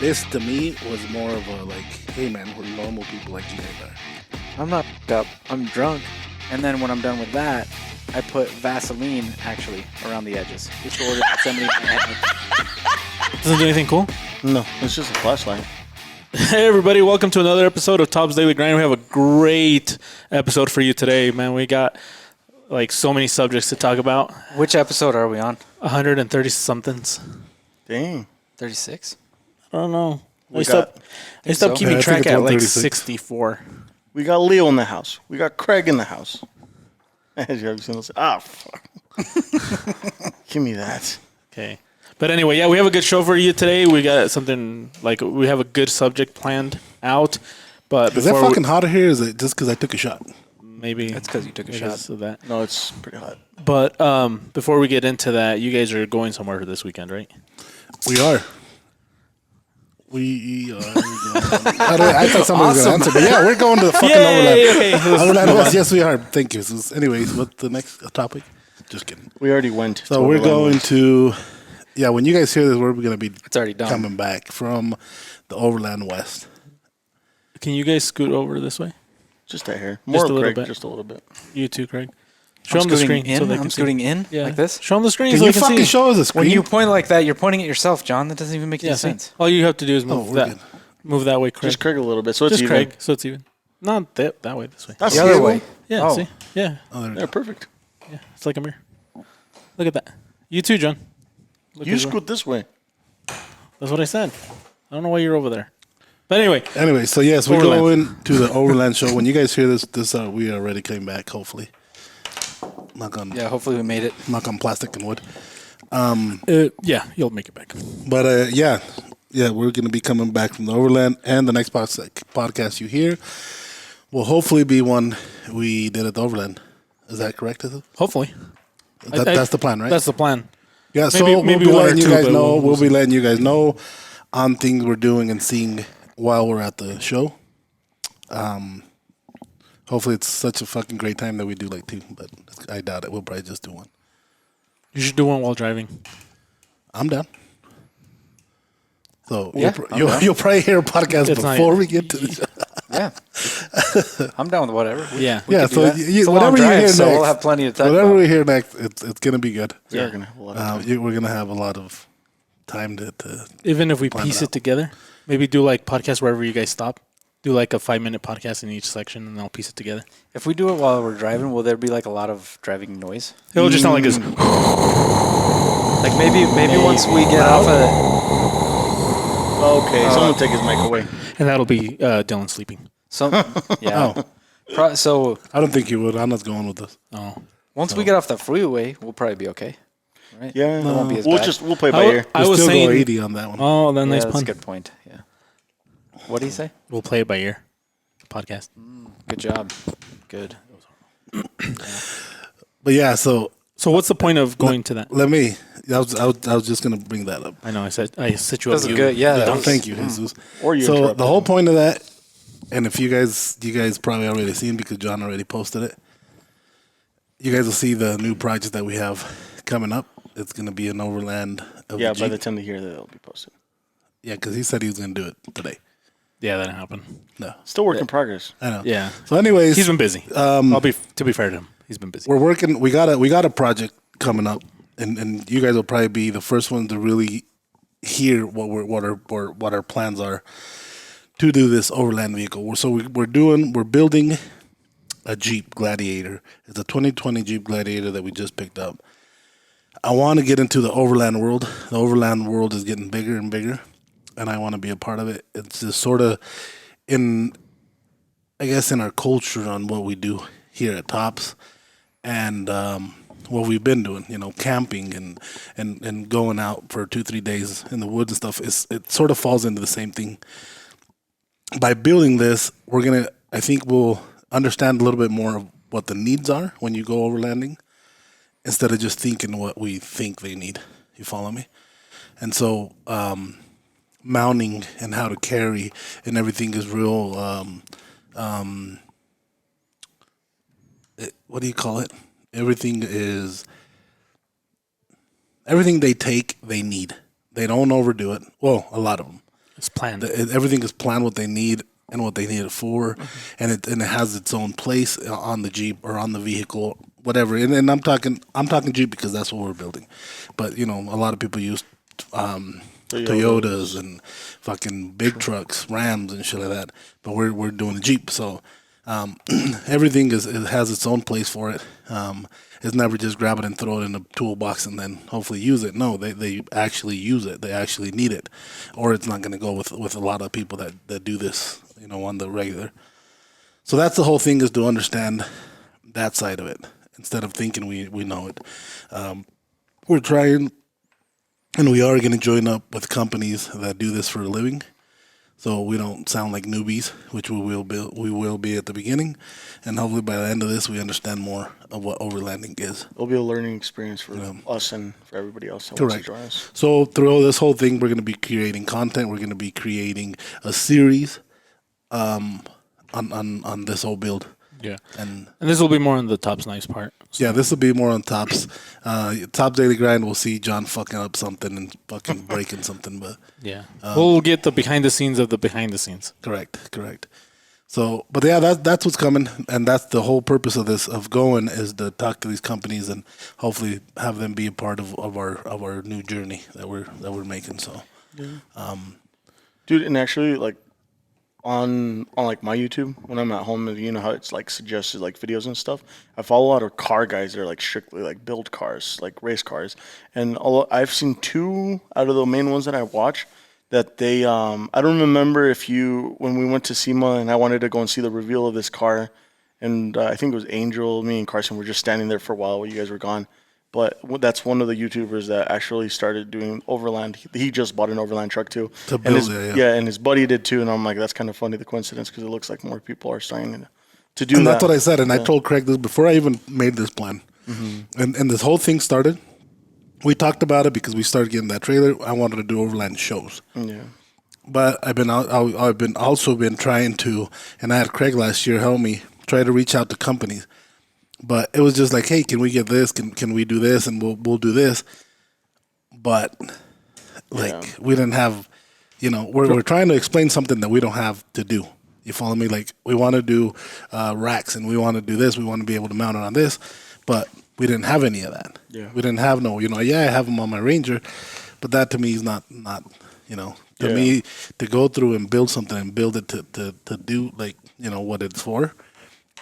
This to me was more of a like, hey man, we're normal people like you guys are. I'm not up. I'm drunk. And then when I'm done with that, I put Vaseline actually around the edges. Which order somebody Doesn't do anything cool. No, it's just a flashlight. Hey everybody, welcome to another episode of Top's Daily Grind. We have a great episode for you today, man. We got like so many subjects to talk about. Which episode are we on? 130 somethings. Dang. 36? I don't know. I We stopped so. keeping Yeah, I think track it's at like 136. 64. We got Leo in the house. We got Craig in the house. As you have seen us. Fuck. Give me that. Okay. But anyway, yeah, we have a good show for you today. We got something like we have a good subject planned out. But Is that before fucking hot here? Or is it just because I took a shot? maybe That's because you took a because shot. of that. No, it's pretty hot. But before we get into that, you guys are going somewhere this weekend, right? We are. We are. I thought somebody was going to answer, but yeah, we're going to the fucking Overland. Okay. Overland West. Yes, we are. Thank you. So, anyways, what's the next topic? Just kidding. We already went. So to we're Overland going West. to. Yeah, when you guys hear this, we're going to be It's already done. coming back from the Overland West. Can you guys scoot over this way? Just a hair. Just More a little Craig, bit. just a little bit. You too, Craig. Show I'm them the scooting screen in. so they I'm can see. scooting in Yeah. like this. Show them the screen Can so you they can fucking see. show us the screen? When you point like that, you're pointing at yourself, John. That doesn't even make any Yeah, see? sense. All you have to do is Oh, move we're that. good. Move that way, Craig. Just Craig a little bit, so it's Just even. Craig, so it's even. Not that way. This way. That's The other even. way. Yeah. Oh. See. Yeah. Oh, there we Yeah, go. perfect. Yeah. It's like a mirror. Look at that. You too, John. Look You as well. scoot this way. That's what I said. I don't know why you're over there. But anyway, Anyway, so yes, we're Overland. going to the Overland show. When you guys hear this, we already came back. Hopefully, knock on Hopefully we made it. plastic and wood. yeah, you'll make it back. But yeah, we're gonna be coming back from the Overland, and the next podcast you hear will hopefully be one we did at the Overland. Is that correct? Is it? Hopefully. That's the plan, right? That's the plan. Yeah, so maybe we'll be one or letting you two, guys but know. we'll We'll see. be letting you guys know on things we're doing and seeing while we're at the show. Hopefully, it's such a fucking great time that we do like two, but I doubt it. We'll probably just do one. You should do one while driving. I'm down. So Yeah, you'll probably hear a podcast It's not- before we get to the show. Yeah. I'm down with whatever. Yeah. Yeah, could do so that. you, It's a whatever long you drive, hear so next, we'll have plenty to talk whatever about. we hear next, it's gonna be good. We are going to have a lot of time. We're gonna have a lot of time to Even if we Plan piece it it out. together, maybe do like podcast wherever you guys stop. Do like a 5-minute podcast in each section, and I'll piece it together. If we do it while we're driving, will there be like a lot of driving noise? It'll just sound like this, Like maybe once we get off of Okay, someone take his mic away. and that'll be Dylan sleeping. some yeah. Oh, So I don't think you would. I'm not going with this. Oh, once we get off the freeway, we'll probably be okay. Right? Yeah, It won't be as we'll bad. play by ear. I We'll was still saying. go 80 on that one. Oh, then Yeah, nice that's pun. a good point. Yeah. What do you say? We'll play it by ear. Podcast. Good job. Good. But yeah, so So what's the point of going to that? let me. I was just gonna bring that up. I know I set you That was up. good. Yeah. that was- Thank you, Jesus. Or you So interrupted the whole him. point of that, and if you guys probably already seen because John already posted it. You guys will see the new project that we have coming up. It's gonna be an Overland. Of Yeah, the by Jeep. the time they hear that, it'll be posted. Yeah, because he said he was gonna do it today. Yeah, that didn't happen. No, Still work in progress. I know. Yeah, So, anyways, he's been busy. To be fair to him, he's been busy. we're working. We got a project coming up, and you guys will probably be the first ones to really hear what our plans are to do this Overland vehicle. We're building a Jeep Gladiator. It's a 2020 Jeep Gladiator that we just picked up. I want to get into the Overland world. The Overland world is getting bigger and bigger, and I want to be a part of it. It's just sort of in our culture on what we do here at Tops, and what we've been doing, camping and going out for 2-3 days in the woods and stuff. It sort of falls into the same thing. By building this, I think we'll understand a little bit more of what the needs are when you go overlanding, instead of just thinking what we think they need. You follow me? And so, mounting and how to carry and everything is real. What do you call it? Everything they take, they need. They don't overdo it. Well, a lot of them. It's planned. Everything is planned what they need and what they need it for, and it has its own place on the Jeep or on the vehicle, whatever. And I'm talking Jeep because that's what we're building, but a lot of people use Toyotas and fucking big trucks, Rams and shit like that. But we're doing the Jeep, so everything it has its own place for it. It's never just grab it and throw it in a toolbox and then hopefully use it. No, they actually use it. They actually need it, or it's not going to go with a lot of people that do this, on the regular. So that's the whole thing, is to understand that side of it instead of thinking we know it. We're trying, and we are going to join up with companies that do this for a living, so we don't sound like newbies, which we will be at the beginning, and hopefully by the end of this we understand more of what overlanding is. It'll be a learning experience for us and for everybody else that wants to join us. So through this whole thing, we're going to be creating content. We're going to be creating a series on this whole build. Yeah, and this will be more on the Tops Nice part. So. Yeah, this will be more on Tops. Tops Daily Grind, we'll see John fucking up something and fucking breaking something, but yeah, we'll get the behind the scenes of the behind the scenes. Correct. So, but yeah, that's what's coming, and that's the whole purpose of this, of going, is to talk to these companies and hopefully have them be a part of our new journey that we're making. So, dude, and actually, like on like my YouTube when I'm at home, you know how it's like suggested like videos and stuff. I follow a lot of car guys that are like strictly like build cars, like race cars, and I've seen 2 out of the main ones that I watch that they I don't remember when we went to SEMA and I wanted to go and see the reveal of this car, and I think it was Angel, me and Carson were just standing there for a while while you guys were gone. But that's one of the YouTubers that actually started doing overland. He just bought an overland truck too. To build it, yeah. And his buddy did too. And I'm like, that's kind of funny, the coincidence, because it looks like more people are starting to do and that. That's what I said. And I told Craig this before I even made this plan. Mm-hmm. And this whole thing started. We talked about it because we started getting that trailer. I wanted to do overland shows. Yeah. But I've been trying to, and I had Craig last year help me try to reach out to companies. But it was just like, hey, can we get this? Can we do this? And we'll do this. But we didn't have, we're trying to explain something that we don't have to do. You follow me? Like, we want to do racks and we want to do this. We want to be able to mount it on this, but we didn't have any of that. Yeah. We didn't have I have them on my Ranger, but that to me is not to me, to go through and build something and build it to do what it's for.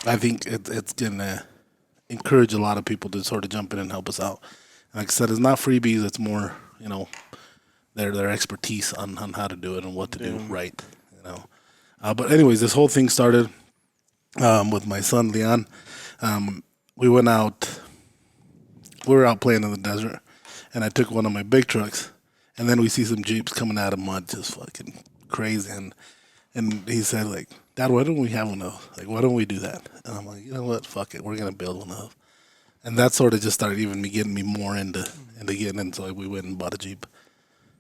I think it's gonna encourage a lot of people to sort of jump in and help us out. And like I said, it's not freebies; it's more, their expertise on how to do it and what to do right. But anyways, this whole thing started with my son Leon. We went out. We were out playing in the desert, and I took one of my big trucks, and then we see some Jeeps coming out of mud, just fucking crazy. And he said, like, Dad, why don't we have one of those? Like, why don't we do that? And I'm like, you know what? Fuck it. We're going to build one of those. And that sort of just started getting me more into getting in. So we went and bought a Jeep.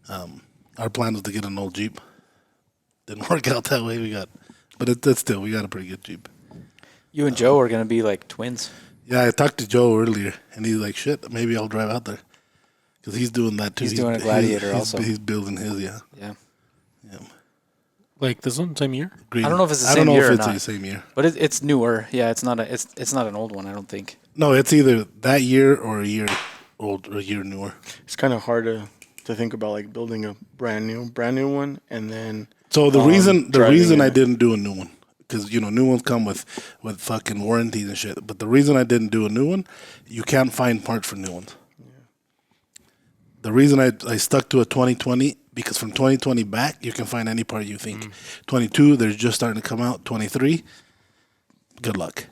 Our plan was to get an old Jeep. Didn't work out that way. But it's still, we got a pretty good Jeep. You and Joe are going to be like twins. Yeah, I talked to Joe earlier, and he's like, shit, maybe I'll drive out there. Because he's doing that too. He's doing a Gladiator also. He's building his, yeah. Yeah. Like this one, same year? Green. I don't know if it's the same year or not. the same year. But it's newer. Yeah, it's not an old one, I don't think. No, it's either that year or a year old or a year newer. It's kind of hard to think about like building a brand new one and then. So the reason I didn't do a new one, because new ones come with fucking warranties and shit. But the reason I didn't do a new one, you can't find parts for new ones. Yeah. The reason I stuck to a 2020. Because from 2020 back, you can find any part you think. 22, they're just starting to come out. 23, good luck.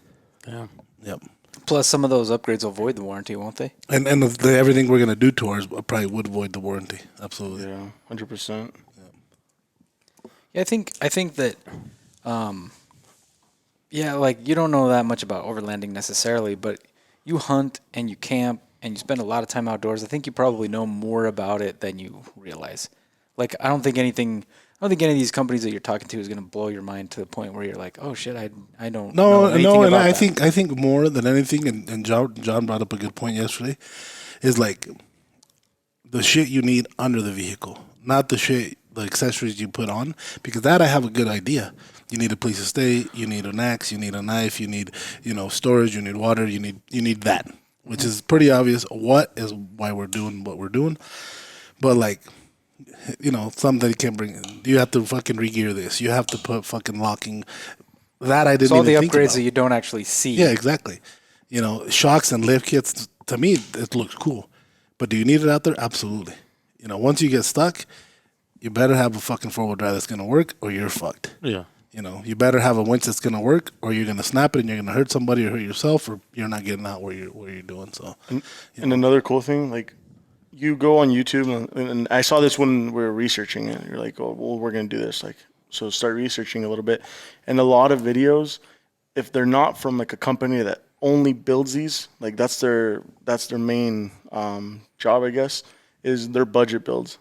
Yeah. Yep. Plus, some of those upgrades will void the warranty, won't they? And everything we're going to do to ours probably would void the warranty. Absolutely. Yeah, 100%. Yeah, I think that, like, you don't know that much about overlanding necessarily, but you hunt and you camp and you spend a lot of time outdoors. I think you probably know more about it than you realize. Like, I don't think any of these companies that you're talking to is going to blow your mind to the point where you're like, oh shit, I don't know anything about that. I think more than anything, and John brought up a good point yesterday, is like the shit you need under the vehicle, not the shit the accessories you put on, because that I have a good idea. You need a place to stay. You need an axe. You need a knife. You need, storage. You need water. You need that, which is pretty obvious. What is why we're doing what we're doing, but like, something that you can't bring. You have to fucking regear this. You have to put fucking locking. That I didn't. So all the even think upgrades about. that you don't actually see. Yeah, exactly. Shocks and lift kits. To me, it looks cool, but do you need it out there? Absolutely. Once you get stuck, you better have a fucking 4-wheel drive that's gonna work, or you're fucked. Yeah. You better have a winch that's gonna work, or you're gonna snap it and you're gonna hurt somebody or hurt yourself, or you're not getting out where you're doing. So, And another cool thing, like you go on YouTube, and I saw this when we were researching it. You're like, oh, well, we're gonna do this. Like, so start researching a little bit, and a lot of videos, if they're not from like a company that only builds these, like that's their main job, I guess, is their budget builds.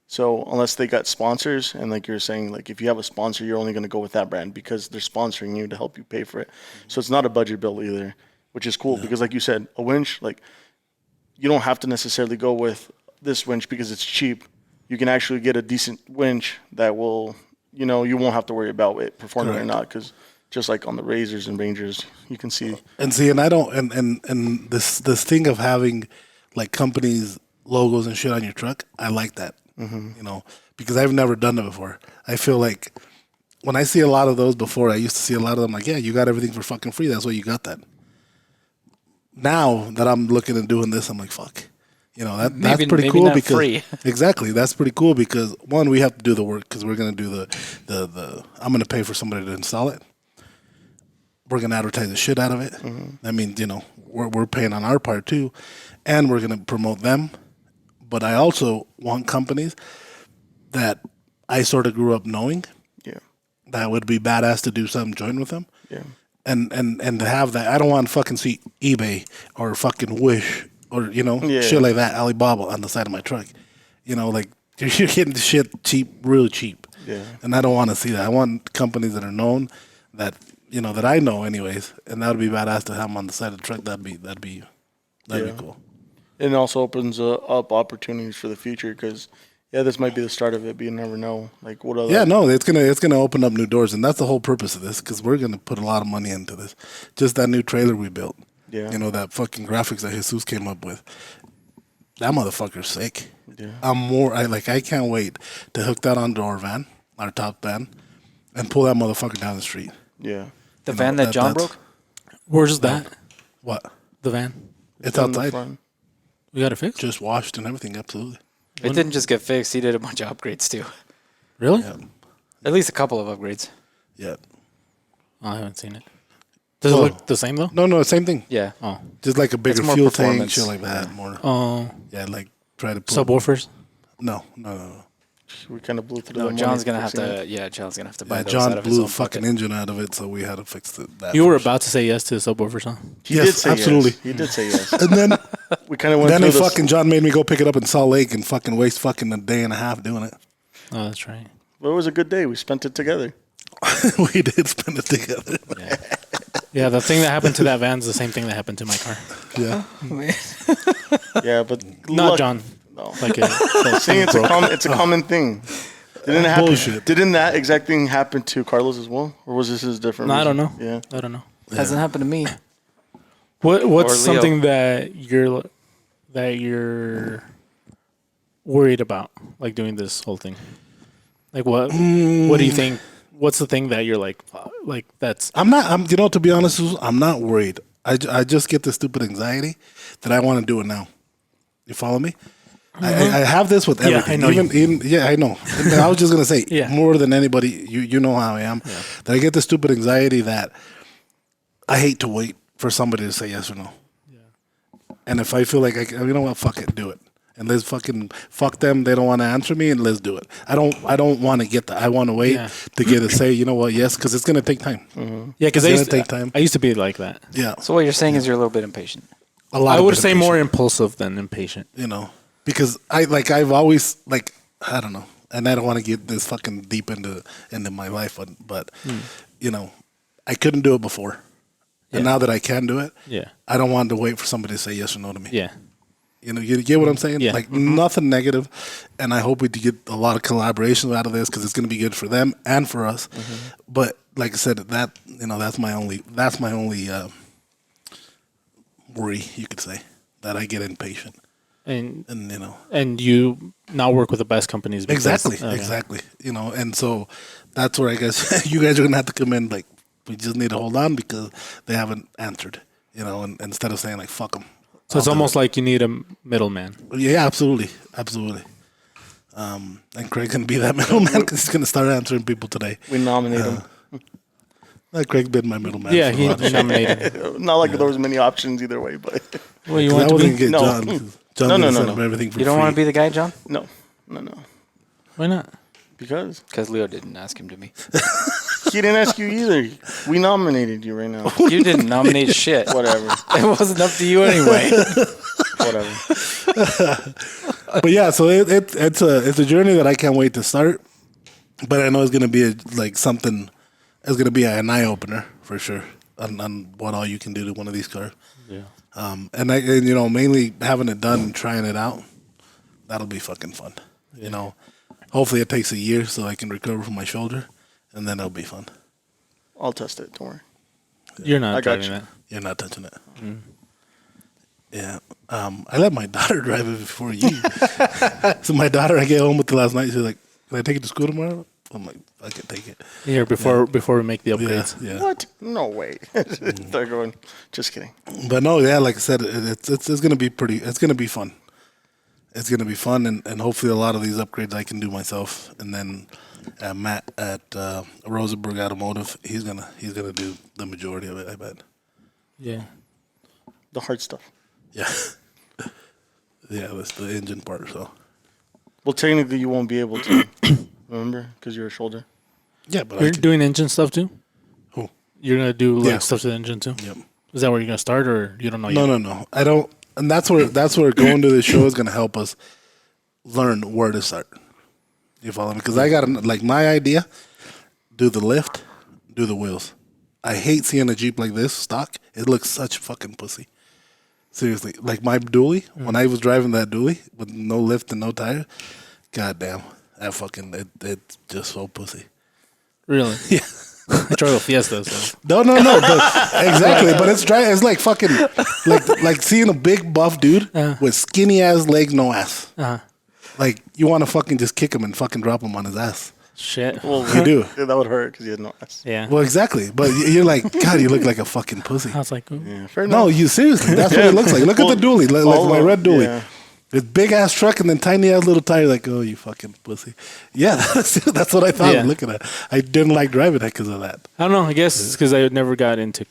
So unless they got sponsors, and like you're saying, like if you have a sponsor, you're only going to go with that brand because they're sponsoring you to help you pay for it. So it's not a budget build either, which is cool because like you said, a winch, like you don't have to necessarily go with this winch because it's cheap. You can actually get a decent winch that will, you won't have to worry about it performing or not, because just like on the Razors and Rangers, you can see. and I don't, and this thing of having like companies logos and shit on your truck, I like that. Because I've never done it before. I feel like when I see a lot of those before, I used to see a lot of them like, yeah, you got everything for fucking free. That's why you got that. Now that I'm looking and doing this, I'm like, fuck. That's pretty cool not because free. exactly, that's pretty cool because one, we have to do the work because we're gonna do the I'm gonna pay for somebody to install it. We're gonna advertise the shit out of it. I mean, we're paying on our part too, and we're gonna promote them. But I also want companies that I sort of grew up knowing. Yeah. That would be badass to do something joint with them. Yeah. And to have that, I don't want to fucking see eBay or fucking Wish or shit like that, Alibaba on the side of my truck. Like you're getting the shit cheap, real cheap. Yeah. And I don't want to see that. I want companies that are known that that I know anyways, and that would be badass to have them on the side of the truck. That'd be cool. It also opens up opportunities for the future because, this might be the start of it, but you never know. Like what other? Yeah, no, it's gonna open up new doors, and that's the whole purpose of this. Because we're gonna put a lot of money into this. Just that new trailer we built. Yeah. That fucking graphics that Jesus came up with. That motherfucker's sick. Yeah. I can't wait to hook that onto our van, our top van, and pull that motherfucker down the street. Yeah. The van that John broke? Where's that? What? The van. It's On the outside. front. We got it fixed? Just washed and everything. Absolutely. It didn't just get fixed. He did a bunch of upgrades too. Really? Yeah. At least a couple of upgrades. Yeah. Oh, I haven't seen it. Does it Oh. look the same though? No, same thing. Yeah. Oh. Just like a bigger more fuel tank, performance. shit like that. More. Oh. Yeah, like try to pull. Subwoofers? No. We kind of blew through No, the John's money gonna have fixing to. it. Yeah, John's gonna have to buy Yeah, those John out of his blew own the fucking pocket. engine out of it, so we had to fix that. You were first. about to say yes to the subwoofers, huh? He Yes, did say absolutely. Yes. He did say yes. And then We kind of went then through he this. fucking John made me go pick it up in Salt Lake and fucking waste fucking a day and a half doing it. Oh, that's right. Well, it was a good day. We spent it together. We did spend it together. Yeah, the thing that happened to that van's the same thing that happened to my car. Yeah. Yeah, but Not luck- John. No. Like it. See, it's a common thing. Didn't it happen? Bullshit. Didn't that exact thing happen to Carlos as well, or was this his different? No, I don't reason? know. Yeah. I don't know. Hasn't happened to me. What's Or Leo. something that you're worried about, like doing this whole thing? Like what do you think? What's the thing that you're like that's To be honest, I'm not worried. I just get this stupid anxiety that I want to do it now. You follow me? I have this with Yeah, everything. I know I know. And I was just gonna say, Yeah. more than anybody, you know how I am. Yeah. That I get this stupid anxiety that I hate to wait for somebody to say yes or no. Yeah. And if I feel like you know what, fuck it, do it. And let's fuck them. They don't want to answer me, and let's do it. I don't want to get that. I want to wait Yeah. to get to say, you know what, yes, because it's gonna take time. Yeah, because It's gonna take time. I used to be like that. Yeah, So what you're saying is you're a little bit impatient. a lot. I of would bit say impatient. more impulsive than impatient. Because I've always I don't know, and I don't want to get this fucking deep into my life, but I couldn't do it before, and Yeah. now that I can do it, Yeah. I don't want to wait for somebody to say yes or no to me. Yeah. You know, you get what I'm saying? Yeah. Like nothing negative, and I hope we do get a lot of collaborations out of this because it's going to be good for them and for us. But like I said, that that's my only worry, you could say, that I get impatient, And and you now work with the best companies. Because, exactly, and so that's where I guess you guys are going to have to come in. Like, we just need to hold on because they haven't answered, and instead of saying like fuck them. So it's almost like you need a middleman. Yeah, absolutely. And Craig's gonna be that middleman because he's gonna start answering people today. We nominate him. Craig been my middleman. Yeah, for a he lot of shit. nominated. Not like there was many options either way, but Well, you 'Cause want I to wasn't be? gonna get No. John. 'Cause John No, didn't no, set no. up everything for You don't free. want to be the guy, John? no. Why not? Because Because Leo didn't ask him to me. he didn't ask you either. We nominated you right now. You didn't nominate shit. Whatever. It wasn't up to you anyway. Whatever. But yeah, so it's a journey that I can't wait to start. But I know it's gonna be something. It's gonna be an eye opener for sure on what all you can do to one of these cars. Yeah. And mainly having it done and trying it out, that'll be fucking fun. Hopefully it takes a year so I can recover from my shoulder, and then it'll be fun. I'll test it. Don't worry. You're not I got driving you. that. You're not touching it. Yeah. I let my daughter drive it before you. So my daughter, I get home with her last night. She's like, "Can I take it to school tomorrow?" I'm like, "I can take it." Here before we make the Yeah, upgrades. yeah. What? No way. They're going. Just kidding. But no, yeah, like I said, it's gonna be pretty. It's gonna be fun. It's gonna be fun, and hopefully a lot of these upgrades I can do myself. And then Matt at Rosenberg Automotive, he's gonna do the majority of it. I bet. Yeah. The hard stuff. Yeah. Yeah, that's the engine part. So. Well, technically, you won't be able to. Remember, because you're a shoulder. Yeah, but You're doing engine stuff too? Who? You're gonna do like Yeah. stuff to the engine too? Yep. Is that where you're gonna start, or you don't know No, yet? no. I don't, and that's where going to this show is going to help us learn where to start. You follow me? Because I got like my idea: do the lift, do the wheels. I hate seeing a Jeep like this stock. It looks such fucking pussy. Seriously, like my dually. When I was driving that dually with no lift and no tire, goddamn, that fucking it's just so pussy. Really? Yeah. I drove a Fiesta, so No, but exactly. But it's dry. It's like fucking like seeing a big buff dude with skinny ass legs, no ass. Like you want to fucking just kick him and fucking drop him on his ass. shit. Well, You do. Yeah, that would hurt because you had no ass. Yeah. Well, exactly. But you're like, God, you look like a fucking pussy. I was like, ooh. Yeah, fair enough. No, you seriously. That's what it looks like. Look at the dually, like all my of- red dually. yeah. This big ass truck and then tiny ass little tire. Like, oh, you fucking pussy. Yeah, that's what I thought. Yeah. Looking at, I didn't like driving that because of that. I don't know. I guess it's because I never got into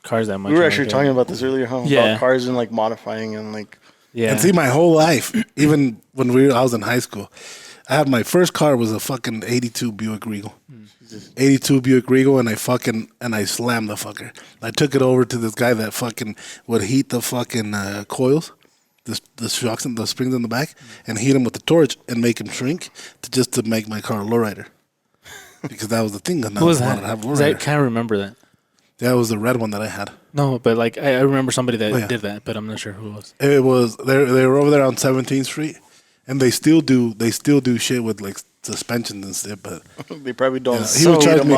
cars that much. We were when I actually was talking young. about this earlier, huh? Yeah. About cars and like modifying and like. Yeah. And see, my whole life, even when I was in high school, I had my first car was a fucking 82 Buick Regal. 82 Buick Regal, and I slammed the fucker. I took it over to this guy that fucking would heat the fucking coils, the shocks and the springs in the back, and heat them with the torch and make them shrink to make my car a lowrider. Because that was the thing. Who was that? To have a 'Cause I lowrider. can't remember that. That was the red one that I had. No, but like I remember somebody that yeah. did that, but I'm not sure who it was. It was they were over there on 17th Street, and they still do shit with like suspensions and shit. But They probably don't. yeah, he would charge me.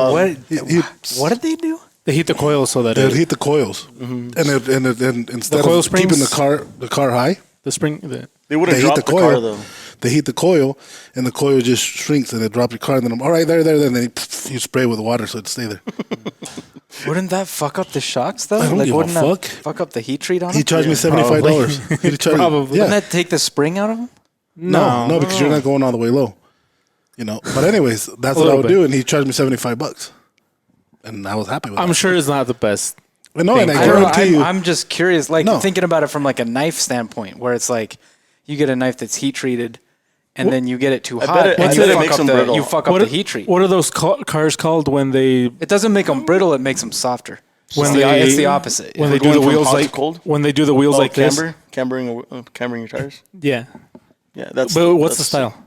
What did they do? They heat the coil so that They'd it, heat the coils, and instead coil of keeping springs? the car high, the spring. The, They wouldn't they drop heat the, the car coil. though. They heat the coil, and the coil just shrinks, and it drops your car. And then I'm all right there. Then you spray with water so it stay there. Wouldn't that fuck up the shocks though? I don't give a wouldn't fuck. that fuck up the heat treat on He them? charged me $75. Probably. Yeah. Wouldn't that take the spring out of them? No, because you're not going all the way low. But anyways, that's what I little would bit. do, and he charged me $75, and I was happy with I'm that. sure it's not the best. No, and I I don't know. guarantee you. I'm just curious, like No. thinking about it from like a knife standpoint, where it's like you get a knife that's heat treated, and then you get it too hot, bet it- and I you bet it fuck makes up them the brittle. you fuck up What the are, heat treat. what are those cars called when they It doesn't make them brittle; it makes them softer. when It's the opposite. when Yeah. they do the Going from wheels hot to like cold? when they do the wheels like this? cambering your tires. Yeah. Yeah, that's. But what's the that's- style?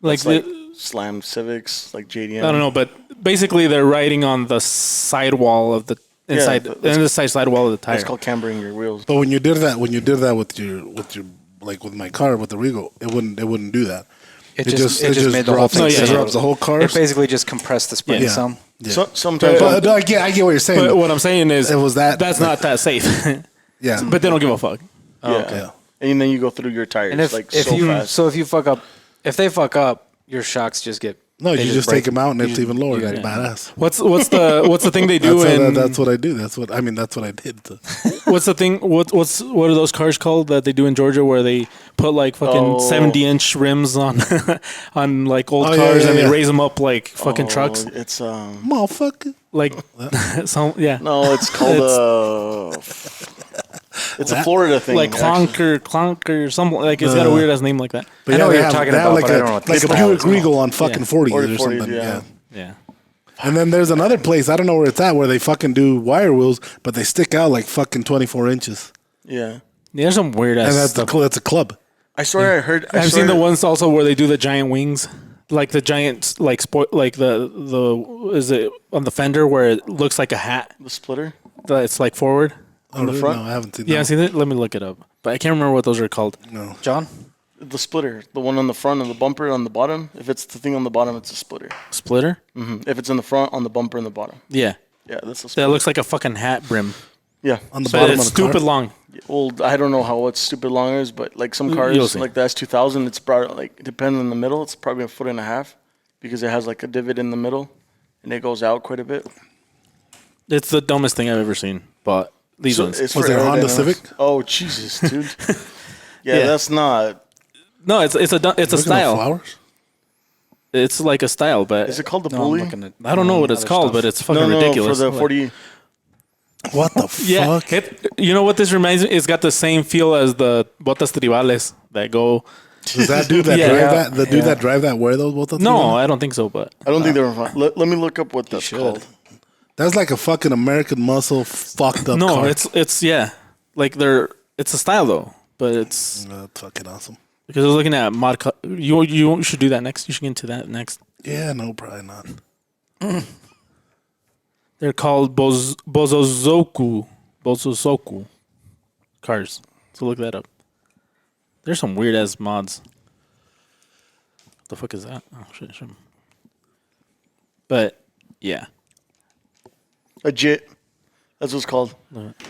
Like, It's like the, Slam Civics, like JDM. I don't know, but basically they're riding on the sidewall of the inside that's- in the side sidewall of the tire. It's called cambering your wheels. But when you did that with your like with my car with the Regal, it wouldn't do that. It just made the whole drops, thing. No, yeah, it yeah. drops the whole car. It basically just compressed the spring Yeah. some. Yeah. So, sometimes But I get what you're saying. But though. what I'm saying is, It was that- that's not that safe. Yeah, But they don't give a fuck. yeah. And then you go through your tires And if like if so you fast. so if you fuck up, if they fuck up, your shocks just get. No, they you just break. take them out and it's even lower. you It's gotta- badass. What's the thing they do in That's what I do. That's what I did. what's the thing what are those cars called that they do in Georgia where they put like fucking 70-inch rims on on like old Oh, yeah, cars yeah, and they yeah. raise them up like fucking Oh, trucks It's Motherfucker. like some yeah no, it's called it's a Florida thing. like actually. Clonker something like it's got a weird ass name like that. But I know what they you're have- talking they have about, like but I a, don't know what like the a style Buick is Regal on fucking 40s or 40s, something. yeah. Yeah. And then there's another place, I don't know where it's at, where they fucking do wire wheels, but they stick out like fucking 24 inches. Yeah. There's some weird ass And that's stuff. that's a club. I swear I heard. I've seen the ones also where they do the giant wings, like the giant like like the is it on the fender where it looks like a hat. the splitter. It's like forward. On the front? No, I haven't seen Yeah, that. see that? Let me look it up. But I can't remember what those are called. No. John. The splitter, the one on the front of the bumper on the bottom. If it's the thing on the bottom, it's a splitter. Splitter? If it's in the front, on the bumper in the bottom. Yeah. Yeah, that's a That splitter. looks like a fucking hat brim. Yeah. On the But bottom it's of the car. stupid long. Well, I don't know what stupid long is, but like some You'll cars, see. like the S2000, it's probably like depending on the middle, it's probably a foot and a half because it has like a divot in the middle, and it goes out quite a bit. It's the dumbest thing I've ever seen. But these ones. it's Was for it a Honda aerodynamics. Civic? Oh Jesus, dude. Yeah, Yeah. that's not. No, it's a Look at the style. flowers. It's like a style, but Is it called the No, I'm bully? looking at. I don't know what it's other called, stuff. but it's fucking No, ridiculous. for the Like- 40. What the Yeah, fuck? you know what this reminds me? It's got the same feel as the botas tribales that go. Does that dude that Yeah. drive that? The dude Yeah. that drive that wear those both? No, I don't think so. But I don't think they're. Let me look up what that's should. called. That's like a fucking American muscle fucked up no, car. it's yeah, like it's a style though. But it's That's fucking awesome. because I was looking at mod. You should do that next. You should get into that next. Yeah, no, probably not. They're called Bozozoku cars. So look that up. There's some weird ass mods. What the fuck is that? Oh shit. But yeah. A JIT. That's what it's called.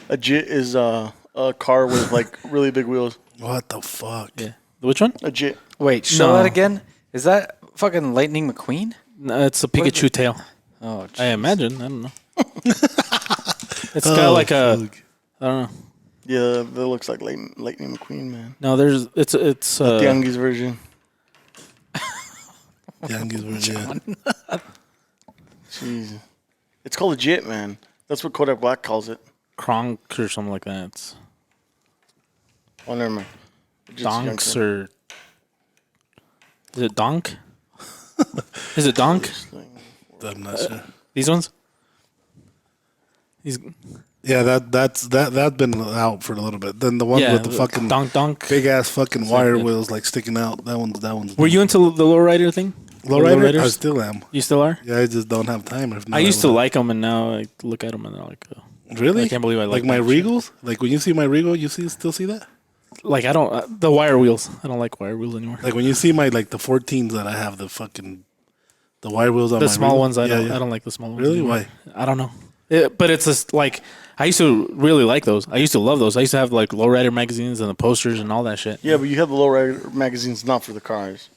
A JIT is a car with like really big wheels. What the fuck? Yeah. Which one? A JIT. Wait, show No. that again. Is that fucking Lightning McQueen? No, it's a Pikachu tail. Oh, I jeez. imagine. I don't know. It's got like a. fuck. I don't know. Yeah, that looks like Lightning McQueen, man. No, there's it's The Youngies version. Youngest version. Jeez. It's called a JIT, man. That's what Kodak Black calls it. Kronk or something like that. It's Oh, never mind. Just Donks younger. or is it Donk? Is it Donk? I'm not sure. These ones? These Yeah, that's been out for a little bit. Then the one yeah, with the fucking Donk. big ass fucking wire good. wheels like sticking out. That one's. Were you into the lowrider thing? lowrider? I Lowriders? still am. You still are? Yeah, I just don't have time. If not, I used to would. like them, and now I look at them and they're like, oh. Really? I can't believe I like my that shit. Regals. Like when you see my Regal, you still see that. Like I don't the wire wheels. I don't like wire wheels anymore. Like when you see my like the 14s that I have the fucking the wire wheels on The my small Regal. ones, I Yeah, don't. yeah. I don't like the small ones. Really? anymore. Why? I don't know. But it's just like I used to really like those. I used to love those. I used to have like lowrider magazines and the posters and all that shit. Yeah, but you have the lowrider magazines not for the cars.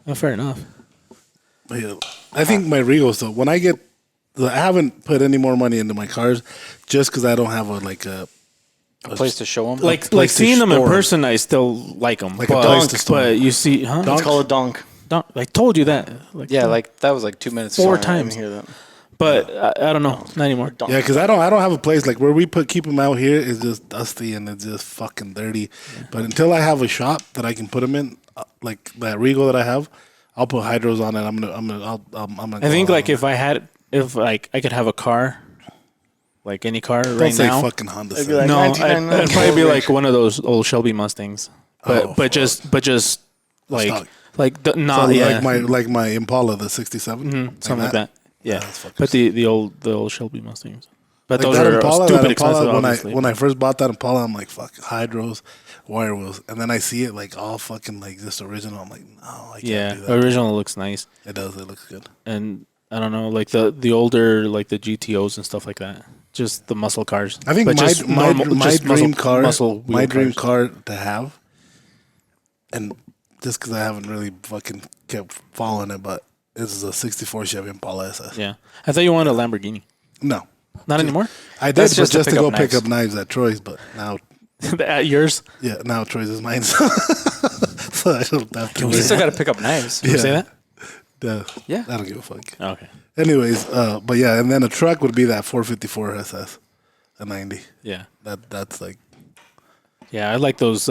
Oh, fair enough. But yeah, I think my Regals though. When I get, I haven't put any more money into my cars just because I don't have a place to show them. Like place to seeing them in store 'em. person, I still like them. Like a place to store 'em. But you see, huh? It's called a donk. I told you that. Like, yeah, like that was like 2 minutes. Four Sorry. times. I didn't hear that. But I don't know, not anymore. Donk. Yeah, because I don't have a place like where we keep them out here is just dusty and it's just fucking dirty. But until I have a shop that I can put them in, like that Regal that I have, I'll put hydros on it. I'm gonna. I think like if I could have a car, like any car don't right say now. fucking Honda. It'd be Civic. like No, I'd 1999 probably be like Ford one of those old Shelby Mustangs, but Oh, but just like stock. not So yeah, like my Impala, the '67, something like that. Yeah, that's fucking but the old Shelby Mustangs. But Like those that are Impala, stupid that Impala, expensive. when Obviously. I first bought that Impala, I'm like, fuck, hydros, wire wheels, and then I see it like all fucking like this original. I'm like, no, I can't do that. original looks nice, It does. It looks good. and I don't know, like the older like the GTOs and stuff like that. Just the muscle cars. I think But my just my, normal- my just dream muscle- car, muscle my wheel dream cars. car to have, and just because I haven't really fucking kept following it, but this is a '64 Chevy Impala SS. Yeah, I thought you wanted a Lamborghini. No, Not anymore. I did, That's but just to just to pick go up pick knives. up knives at Troy's. But now, At yours. yeah, now Troy's is mine, so I don't have to. You still got to pick up knives. Can we say that? Yeah. I don't give a fuck. Okay. Anyways, but yeah, and then a truck would be that 454 SS, a 90. Yeah. That's like, Yeah, I like those.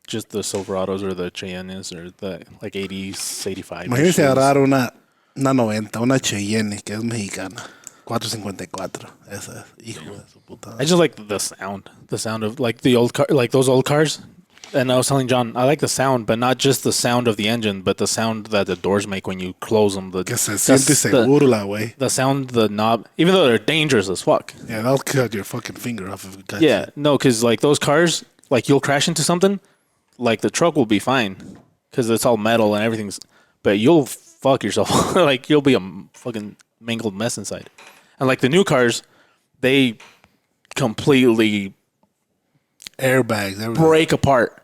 Just the Silverados or the Cheyennes or the like 80s, 85. imagínense agarrar una 90, una Cheyenne que es mexicana, 454. Esa, hijo de su puta. I just like the sound of like the old car, like those old cars. And I was telling John, I like the sound, but not just the sound of the engine, but the sound that the doors make when you close them. Que se siente seguro la way. The sound, the knob, even though they're dangerous as fuck. Yeah, that'll cut your fucking finger off if it cuts Yeah, you. no, because like those cars, like you'll crash into something, like the truck will be fine because it's all metal and everything's, but you'll fuck yourself. Like you'll be a fucking mangled mess inside. And like the new cars, they completely Airbags, everything. break apart.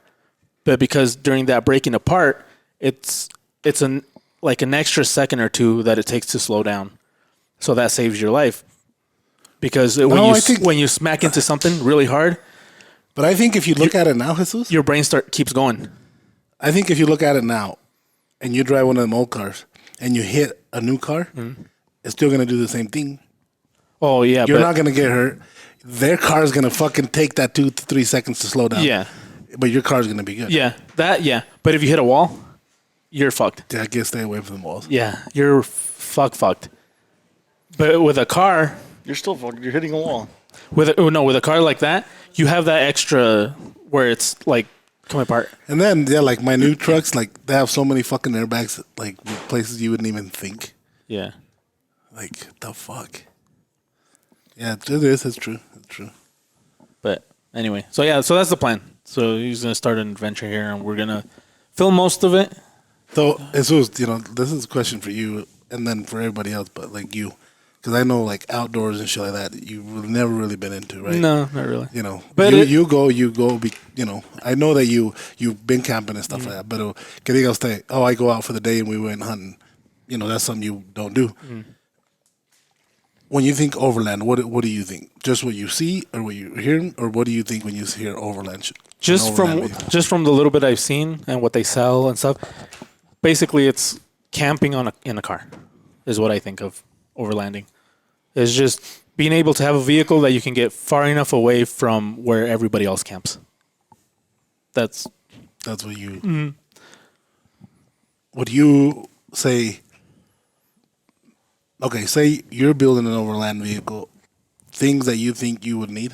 But because during that breaking apart, it's an like an extra second or two that it takes to slow down. So that saves your life. Because I think- when you smack into something really hard, But I think if you look at it now, Jesus, your brain keeps going. I think if you look at it now and you drive one of them old cars and you hit a new car, it's still going to do the same thing. Oh yeah, You're but not going to get hurt. Their car is going to fucking take that 2 to 3 seconds to slow down. yeah, But your car is going to be good. yeah, But if you hit a wall, you're fucked. I guess stay away from the walls. Yeah, you're fucked. But with a car, You're still fucked. You're hitting a wall. with a car like that, you have that extra where it's like coming apart. And then, yeah, like my new trucks, like they have so many fucking airbags, like places you wouldn't even think. Yeah. Like, the fuck? Yeah, it is. It's true. It's true. But anyway, so that's the plan. So he's gonna start an adventure here, and we're gonna film most of it. So, Jesus, this is a question for you and then for everybody else, but like you. Because I know, like, outdoors and shit like that, you've never really been into, right? No, not really. But But you go, I know that you've been camping and stuff like that, but que diga usted, I go out for the day and we went hunting. That's something you don't do. When you think overland, what do you think? Just what you see or what you hear, or what do you think when you hear overland? Just an from overland vehicle? just from the little bit I've seen and what they sell and stuff, basically it's camping in a car, is what I think of overlanding. It's just being able to have a vehicle that you can get far enough away from where everybody else camps. That's what you. Would you say? Okay, say you're building an overland vehicle. Things that you think you would need.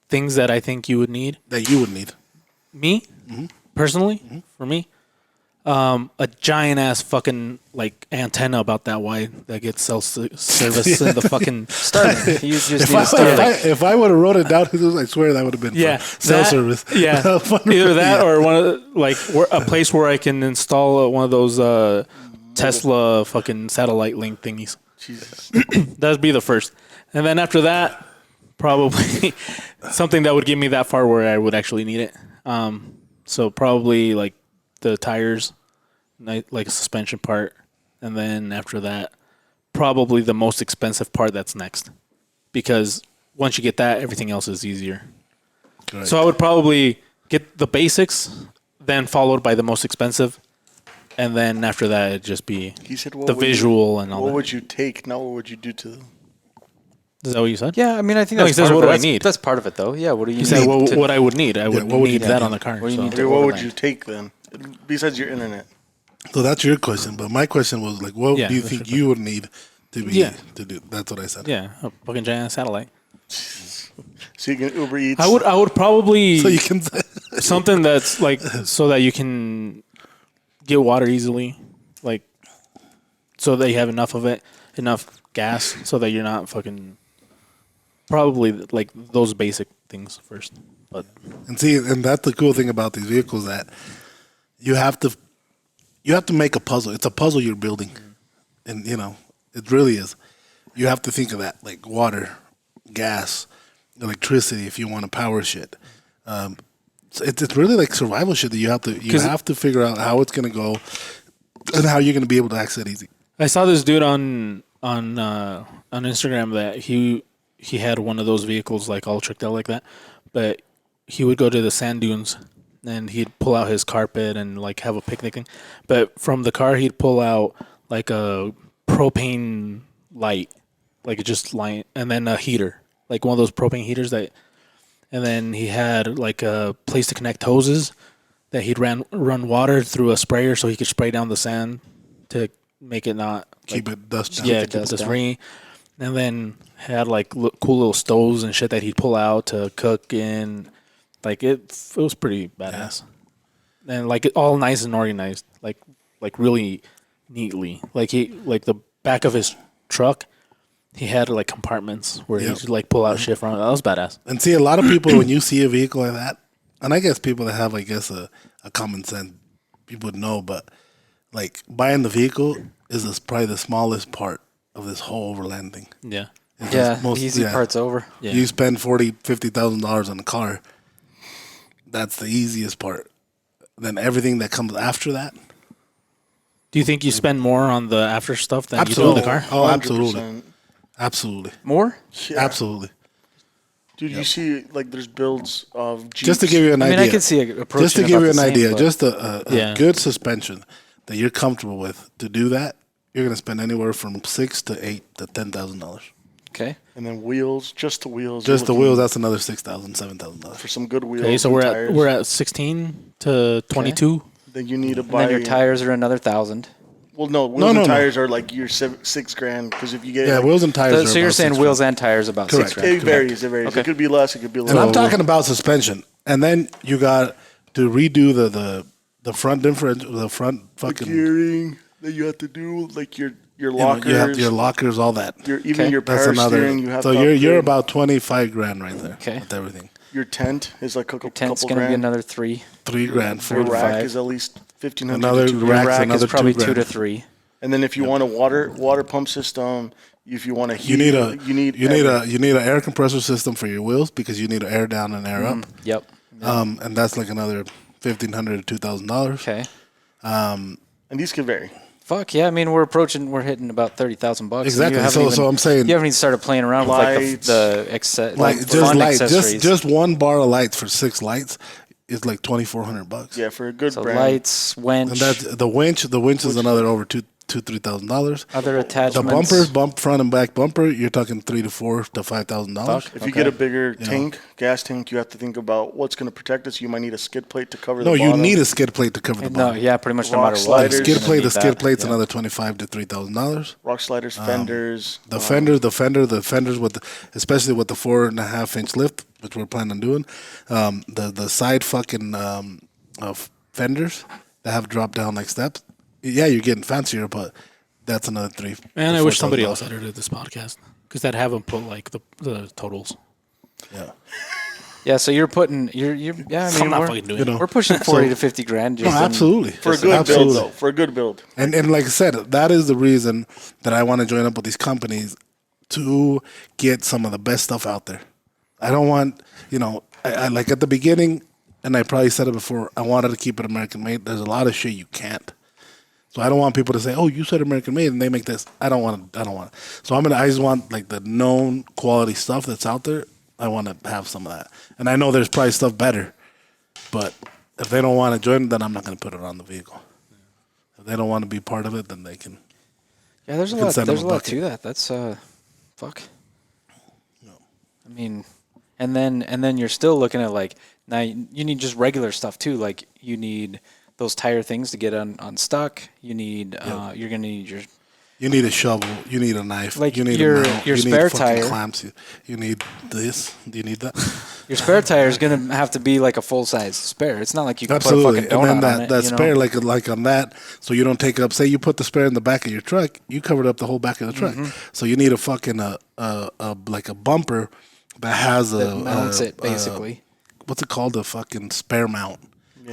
things that I think you would need. That you would need. Me, personally, for me, a giant ass fucking like antenna about that wide that gets cell service in the fucking Starlink. You just If need I, a Starlink. if I would have wrote it down, I swear that would have been cell service. Yeah, either that or one of a place where I can install one of those Tesla fucking satellite link thingies. Jesus. That'd be the first, and then after that, probably something that would get me that far where I would actually need it. So probably like the tires, like a suspension part, and then after that, probably the most expensive part that's next, because once you get that, everything else is easier. Right. So I would probably get the basics, then followed by the most expensive, and then after that, it'd just be He said, the visual and all What that. would you take? Not what would you do to them? Is that what you said? Yeah, I mean, I think No, that's he says, part what of do it. I That's- need? That's part of it, though. Yeah, what do you You said need? what I would need. I would what would you need that need? on the car. What do you so. need Okay, to what would overland? you take then? Besides your internet. So that's your question, but my question was like, what Yeah, do you that's think your you would need to be Yeah. to do? That's what I said. Yeah, a fucking giant satellite. So you can Uber Eats. I would probably So you can. something that's like so that you can get water easily, like so that you have enough of it, enough gas, so that you're not fucking probably like those basic things first. But And see, and that's the cool thing about these vehicles, that you have to make a puzzle. It's a puzzle you're building, and it really is. You have to think of that, like water, gas, electricity. If you want to power shit, it's really like survival shit that you have to figure out how it's gonna go and how you're gonna be able to access it easy. I saw this dude on Instagram that he had one of those vehicles like all tricked out like that, but he would go to the sand dunes and he'd pull out his carpet and like have a picnic thing. But from the car he'd pull out like a propane light, like just light, and then a heater, like one of those propane heaters that. And then he had like a place to connect hoses that he'd run water through a sprayer so he could spray down the sand to make it not Keep it dust down. yeah, the keep it dust dust down. free. And then had like cool little stoves and shit that he'd pull out to cook in. Like it was pretty badass, and like it all nice and organized, like really neatly. Like the back of his truck, he had like compartments where he Yep. could like pull out shit from. That was badass. And see, a lot of people, when you see a vehicle like that, and I guess people that have, I guess, a common sense, people would know, but like buying the vehicle is probably the smallest part of this whole overland thing. Yeah, It's Yeah, just most- the easy yeah. part's over. yeah. You spend $40,000-$50,000 on a car. That's the easiest part. Then everything that comes after that. Do you think you spend more on the after stuff than Absolutely. you do on the car? Oh, absolutely. 100%. Absolutely. More? Yeah. Absolutely. Dude, you see, like, there's builds of Jeeps. Just to give you an I idea. mean, I could see it approaching Just to give about you the an same, idea, but- just a Yeah. good suspension that you're comfortable with, to do that, you're going to spend anywhere from $6,000 to $8,000 to $10,000. Okay. And then wheels, just the wheels. you're Just the looking wheels, that's another $6,000, $7,000. for some good wheels. Okay, so and we're tires. at 16 to 22. Then you need to And buy then your tires are another 1,000. Well, no, wheels no, and no. tires are like your $6,000 because if you get Yeah, like, wheels and tires. are So you're about saying $6,000. wheels and tires about Correct. $6,000. it varies. It varies. Okay. It could be less. It could be less. And I'm talking about suspension, and then you got to redo the front differential, the front the fucking. gearing that you have to do, like your You know, lockers, you have your lockers, all that. even Okay. your That's power another. steering. You have So to you're upgrade. about $25,000 right there. Okay. With everything, Your tent is like a couple Tent's couple going to be grand. another 3. $3,000, Your $4,000. rack five. is at least 1,500. Another to 2,000. rack's Rack another is probably 2 $2,000. to 3. And then if you want a water pump system, if you want a heat, You need everything. an air compressor system for your wheels because you need air down and air up. Yep. And that's like another $1,500 to $2,000. Okay. and these could vary. Fuck yeah! I mean, we're hitting about $30,000. Exactly. You haven't So I'm saying- you haven't even started playing around Lights. with like Like the just fun lights, accessories. just one bar of lights for 6 lights is like $2,400. Yeah, for a good so brand. lights, winch, And that's the winch. The winch is another over $3,000. other The attachments. bumpers, front and back bumper, you're talking $3,000 to $4,000 to $5,000. Fuck. If you Okay. get a bigger tank, gas tank, you have to think about what's going to protect us. You might need a skid plate to cover No, the you bottom. need a skid plate to cover the No, bottom. yeah, pretty much no Rock matter what. sliders. you're Skid gonna plate. need The skid that. plate's Yeah. another $2,500 to $3,000. rock sliders, fenders. The fenders with, especially with the 4.5-inch lift, which we're planning on doing. The side fucking fenders that have drop down like steps. Yeah, you're getting fancier, but that's another $3,000. Man, I to wish somebody $4,000. else edited this podcast because that haven't put like the totals. Yeah. Yeah, so you're putting yeah. I mean, I'm not we're, fucking doing You it. know. we're pushing 40 to 50 grand. No, Just in- absolutely. For a good Absolutely. build, though. For a good build. And like I said, that is the reason that I want to join up with these companies to get some of the best stuff out there. I don't want, I like at the beginning, and I probably said it before, I wanted to keep it American made. There's a lot of shit you can't. So I don't want people to say, "Oh, you said American made," and they make this. I don't want it. So I just want like the known quality stuff that's out there. I want to have some of that, and I know there's probably stuff better, but if they don't want to join, then I'm not going to put it on the vehicle. If they don't want to be part of it, then they can. Yeah, there's a You can lot. send them There's a a lot bucket. to that. That's fuck. I mean, and then you're still looking at like now you need just regular stuff too. Like you need those tire things to get unstuck. You need you're gonna need your You need a shovel. You need a knife. Like you need your- a mount, your you spare need fucking tire. clamps. You need this. Do you need that? your spare tire is gonna have to be like a full size spare. It's not like you can Absolutely. put a fucking And donut then on it. that you know? spare, like on that, so you don't take up. Say you put the spare in the back of your truck, you covered up the whole back of the truck. Mm-hmm. So you need a fucking like a bumper that has that a mounts it basically. what's it called? The fucking spare mount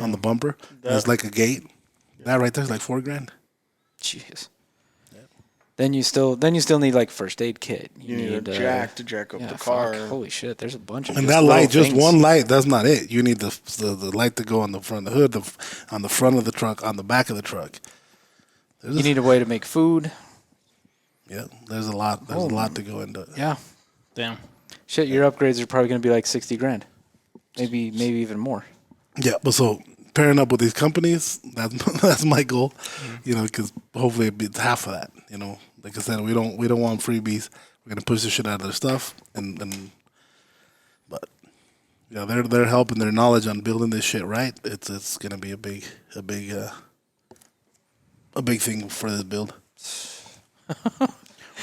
on the bumper. It's like a gate. That right there is like $4,000. Jeez. Then you still need like first aid kit. You need a jack to jack up the fuck, car. Holy shit! There's a bunch of And just that little light, just things. one light, that's not it. You need the light to go on the front of the hood, on the front of the truck, on the back of the truck. You need a way to make food. Yeah, there's a lot. There's a lot to go into it. Yeah. Damn. Shit, your upgrades are probably going to be like $60,000, maybe even more. Yeah, but so pairing up with these companies, that's my goal. You know, because hopefully it's half of that. You know, like I said, we don't want freebies. We're gonna push the shit out of their stuff, but yeah, their help and their knowledge on building this shit right. It's gonna be a big thing for this build.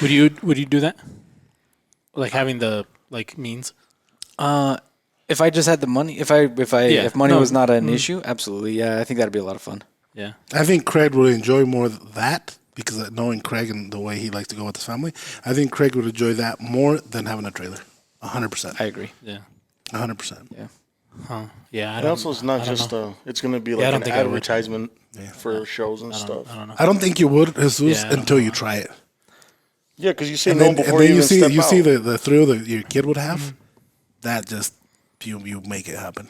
Would you do that? Like having the means? If I just had the money, if money was not an issue, absolutely, yeah, I think that'd be a lot of fun. Yeah. I think Craig would enjoy more that because knowing Craig and the way he likes to go with his family, I think Craig would enjoy that more than having a trailer. 100%. I agree. Yeah. 100%. Yeah. Huh. Yeah. And also, it's not just it's going to be I like don't an think I would. advertisement for shows and stuff. I don't know. I don't think you would, Jesus, Yeah, I don't until you try it. Yeah, because you say And no then, before and then you you even see step you out. see the thrill that your kid would have. That just you make it happen.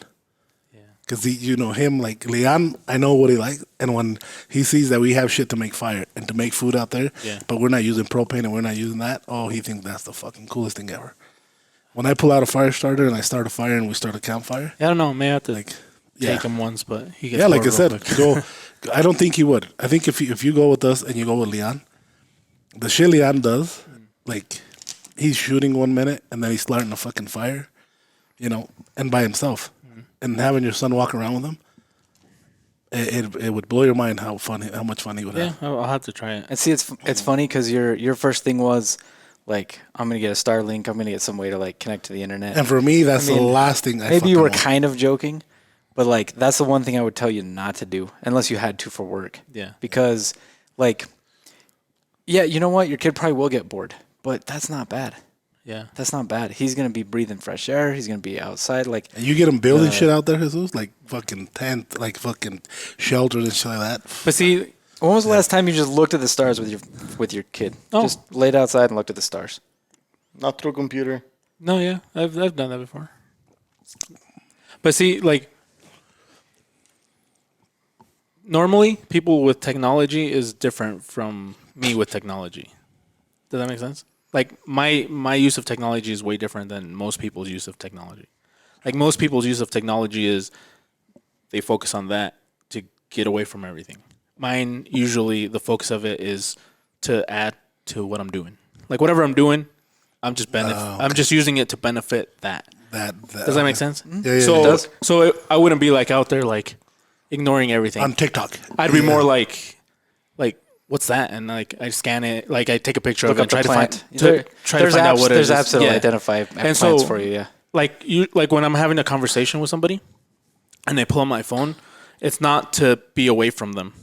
Because you know him, like Leon, I know what he likes, and when he sees that we have shit to make fire and to make food out there, but we're not using propane and we're not using that, he thinks that's the fucking coolest thing ever. When I pull out a fire starter and I start a fire and we start a campfire, Yeah, I don't know. Maybe I have to like take him once, but he gets yeah, like I bored real said, quick. I don't think he would. I think if you go with us and you go with Leon, the shit Leon does, like he's shooting 1 minute and then he's starting a fucking fire, you know, and by himself, and having your son walk around with him. It would blow your mind how much fun he would Yeah, have. I'll have to try it. And see, it's funny because your first thing was like, I'm gonna get a Starlink. I'm gonna get some way to like connect to the internet. And for me, that's I mean, the last thing. Maybe you were want. kind of joking, but like that's the one thing I would tell you not to do unless you had to for work. Yeah. Because like, yeah, you know what? Your kid probably will get bored, but that's not bad. Yeah. That's not bad. He's gonna be breathing fresh air. He's gonna be outside. Like, And you get him building shit out there, Jesus, like fucking tent, like fucking shelters and shit like that. but see, when was the last time you just looked at the stars with your kid? Oh. Just laid outside and looked at the stars. Not through a computer. No, yeah, I've done that before. But see, like, normally people with technology is different from me with technology. Does that make sense? Like my use of technology is way different than most people's use of technology. Like most people's use of technology is they focus on that to get away from everything. Mine usually the focus of it is to add to what I'm doing. Like whatever I'm doing, I'm just I'm just using it to benefit that. Does that make sense? Yeah, So it does. I wouldn't be like out there like ignoring everything. On TikTok. I'd be more like what's that? And like I scan it, like I take a picture Look of it, up the and plant. try to find out what it is. There's apps that'll Yeah. identify And plants so, for you. Yeah. like when I'm having a conversation with somebody and they pull up my phone, it's not to be away from them.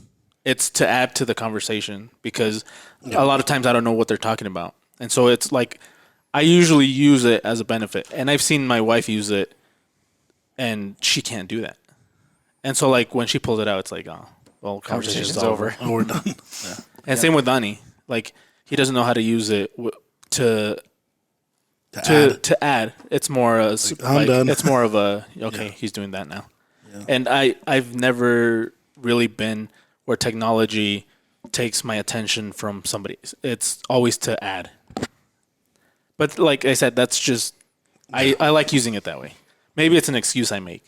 It's to add to the conversation because a lot of times I don't know what they're talking about. And so it's like I usually use it as a benefit. And I've seen my wife use it and she can't do that. And so like when she pulls it out, it's like, oh, well, conversation's over. Oh, we're done. And same with Donnie. Like he doesn't know how to use it to add. It's more I'm done. it's more of a he's doing that now. Yeah. And I've never really been where technology takes my attention from somebody. It's always to add. But like I said, that's just I like using it that way. Maybe it's an excuse I make.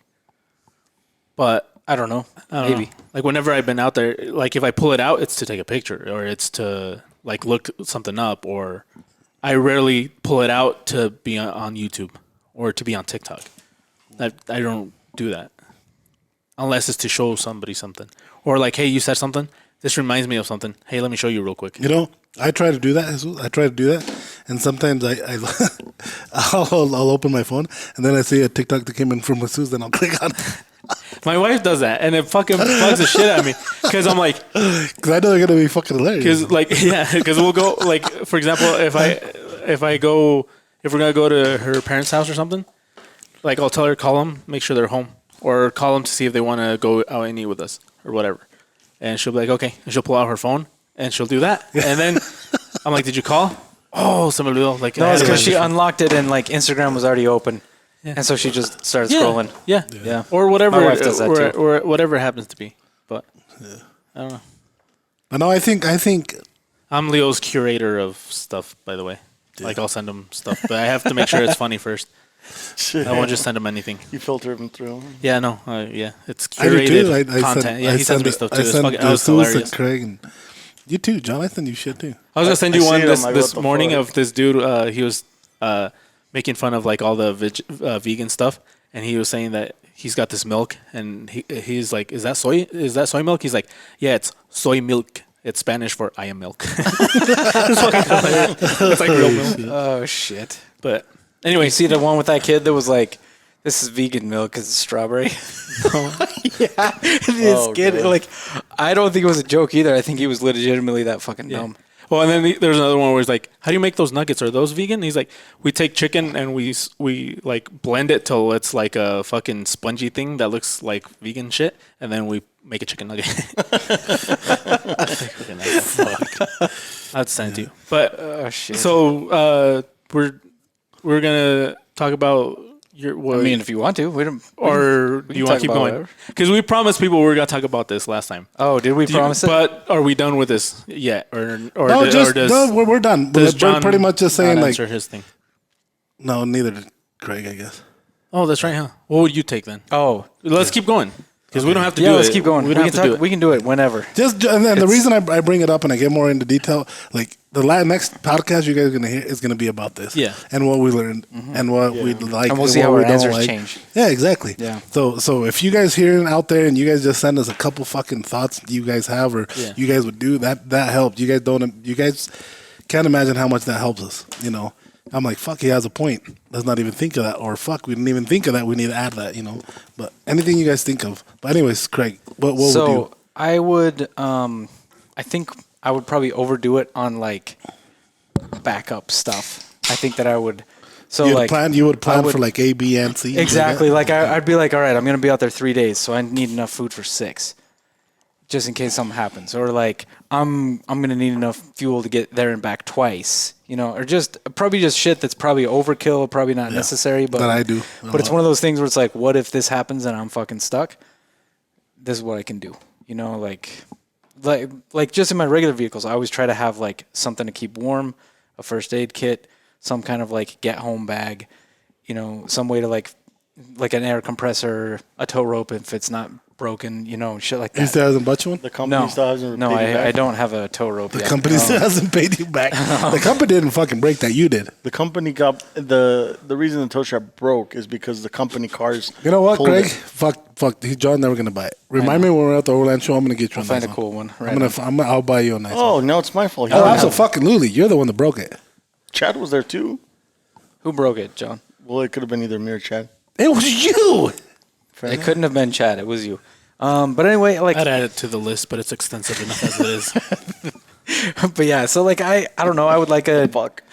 But I don't know. I don't Maybe. know. Like whenever I've been out there, like if I pull it out, it's to take a picture or it's to like look something up, or I rarely pull it out to be on YouTube or to be on TikTok. I don't do that unless it's to show somebody something, or like, hey, you said something. This reminds me of something. Hey, let me show you real quick. You know, I try to do that. Jesus. I try to do that, and sometimes I'll open my phone and then I see a TikTok that came in from Jesus, then I'll click on it. My wife does that, and it fucking bugs the shit out of me because I'm like, Because I know they're gonna be fucking hilarious. because we'll go like, for example, if I go if we're gonna go to her parents' house or something, like I'll tell her call them, make sure they're home, or call them to see if they want to go out and eat with us or whatever. And she'll be like, okay, and she'll pull out her phone and she'll do that. And then I'm like, did you call? Oh, somebody will like. No, it's because she Yeah. unlocked it and like Instagram was already open, and so she just started scrolling. Yeah. Yeah. Or whatever, My wife does that too. or whatever it happens to be. But I don't know. But no, I think I'm Leo's curator of stuff, by the way. Like I'll send him stuff, but I have to make sure it's funny first. Shit. I won't just send him anything. You filter them through. Yeah, no, yeah, it's I do curated too. I content. send, Yeah, I he sends me send- stuff too. I It's send fucking, that was Jesus hilarious. and Craig and you too, John. I send you shit too. I was gonna send I you see one it, this I'm like, this what the morning fuck? of this dude. He was making fun of like all the vegan stuff, and he was saying that he's got this milk, and he's like, "Is that soy? Is that soy milk?" He's like, "Yeah, it's soy milk. It's Spanish for I am milk." It's fucking hilarious. It's like real milk. Oh shit! But anyway, You see the one with that kid that was like, "This is vegan milk because it's strawberry." Yeah, this Oh, kid God. like, I don't think it was a joke either. I think he was legitimately that fucking dumb. well, and then there's another one where he's like, "How do you make those nuggets? Are those vegan?" And he's like, "We take chicken and we like blend it till it's like a fucking spongy thing that looks like vegan shit, and then we make a chicken nugget." I'd send it to you. But Oh shit! so we're gonna talk about your. What, I mean, if you want to, we don't. or do can you want talk to keep about going? whatever. Because we promised people we were gonna talk about this last time. Oh, did we promise it? But are we done with this yet? Or No, or does no, we're done. does We're John pretty much just saying not like answer his thing? no, neither did Craig, I guess. Oh, that's right, huh? What would you take then? Oh, Let's keep going because we don't have to yeah. do it. Let's keep going. We don't have to do it. We can do it whenever. Just and then the reason I bring it up and I get more into detail, like the next podcast you guys are gonna hear is gonna be about this, Yeah. and what we learned and what we like, And we'll see what how we our don't answers like. change. Yeah, exactly. Yeah. So if you guys hearing out there and you guys just send us a couple fucking thoughts you guys have or Yeah. you guys would do that helped. You guys can't imagine how much that helps us. You know, I'm like fuck, he has a point. Let's not even think of that, or fuck, we didn't even think of that. We need to add that. You know, but anything you guys think of. But anyways, Craig, what would So you? I would. I think I would probably overdo it on like backup stuff. I think that I would. So You like would plan I would- for like A, B, and C. exactly. Like I'd be like, all right, I'm gonna be out there 3 days, so I need enough food for 6, just in case something happens. Or like I'm gonna need enough fuel to get there and back twice. You know, or just probably just shit that's probably overkill, probably not necessary. But That I do. But it's one of those things where it's like, what if this happens and I'm fucking stuck? This is what I can do. You know, like just in my regular vehicles, I always try to have like something to keep warm, a first aid kit, some kind of like get home bag, you know, some way to like an air compressor, a tow rope if it's not broken, you know, shit like He that. still hasn't bought you one? The company No, still hasn't no, paid you back? I don't have a tow rope The yet. company still hasn't paid you back. The company didn't fucking break that. You did. The company got the reason the tow strap broke is because the company cars. You know what, pulled Craig? it. Fuck. John never gonna buy it. Remind me when we're at the Overland show. I'm gonna get you I'll a find nice a cool one. I'm gonna. I'll buy you a nice Oh, one. now it's my fault. Oh, absolutely. You're the one that broke it. Chad was there too. Who broke it, John? Well, it could have been either me or Chad. It was you. It couldn't have been Chad. It was you. But anyway, like, I'd add it to the list, but it's extensive enough as it is. but yeah. So like, I don't know. I would like a Fuck.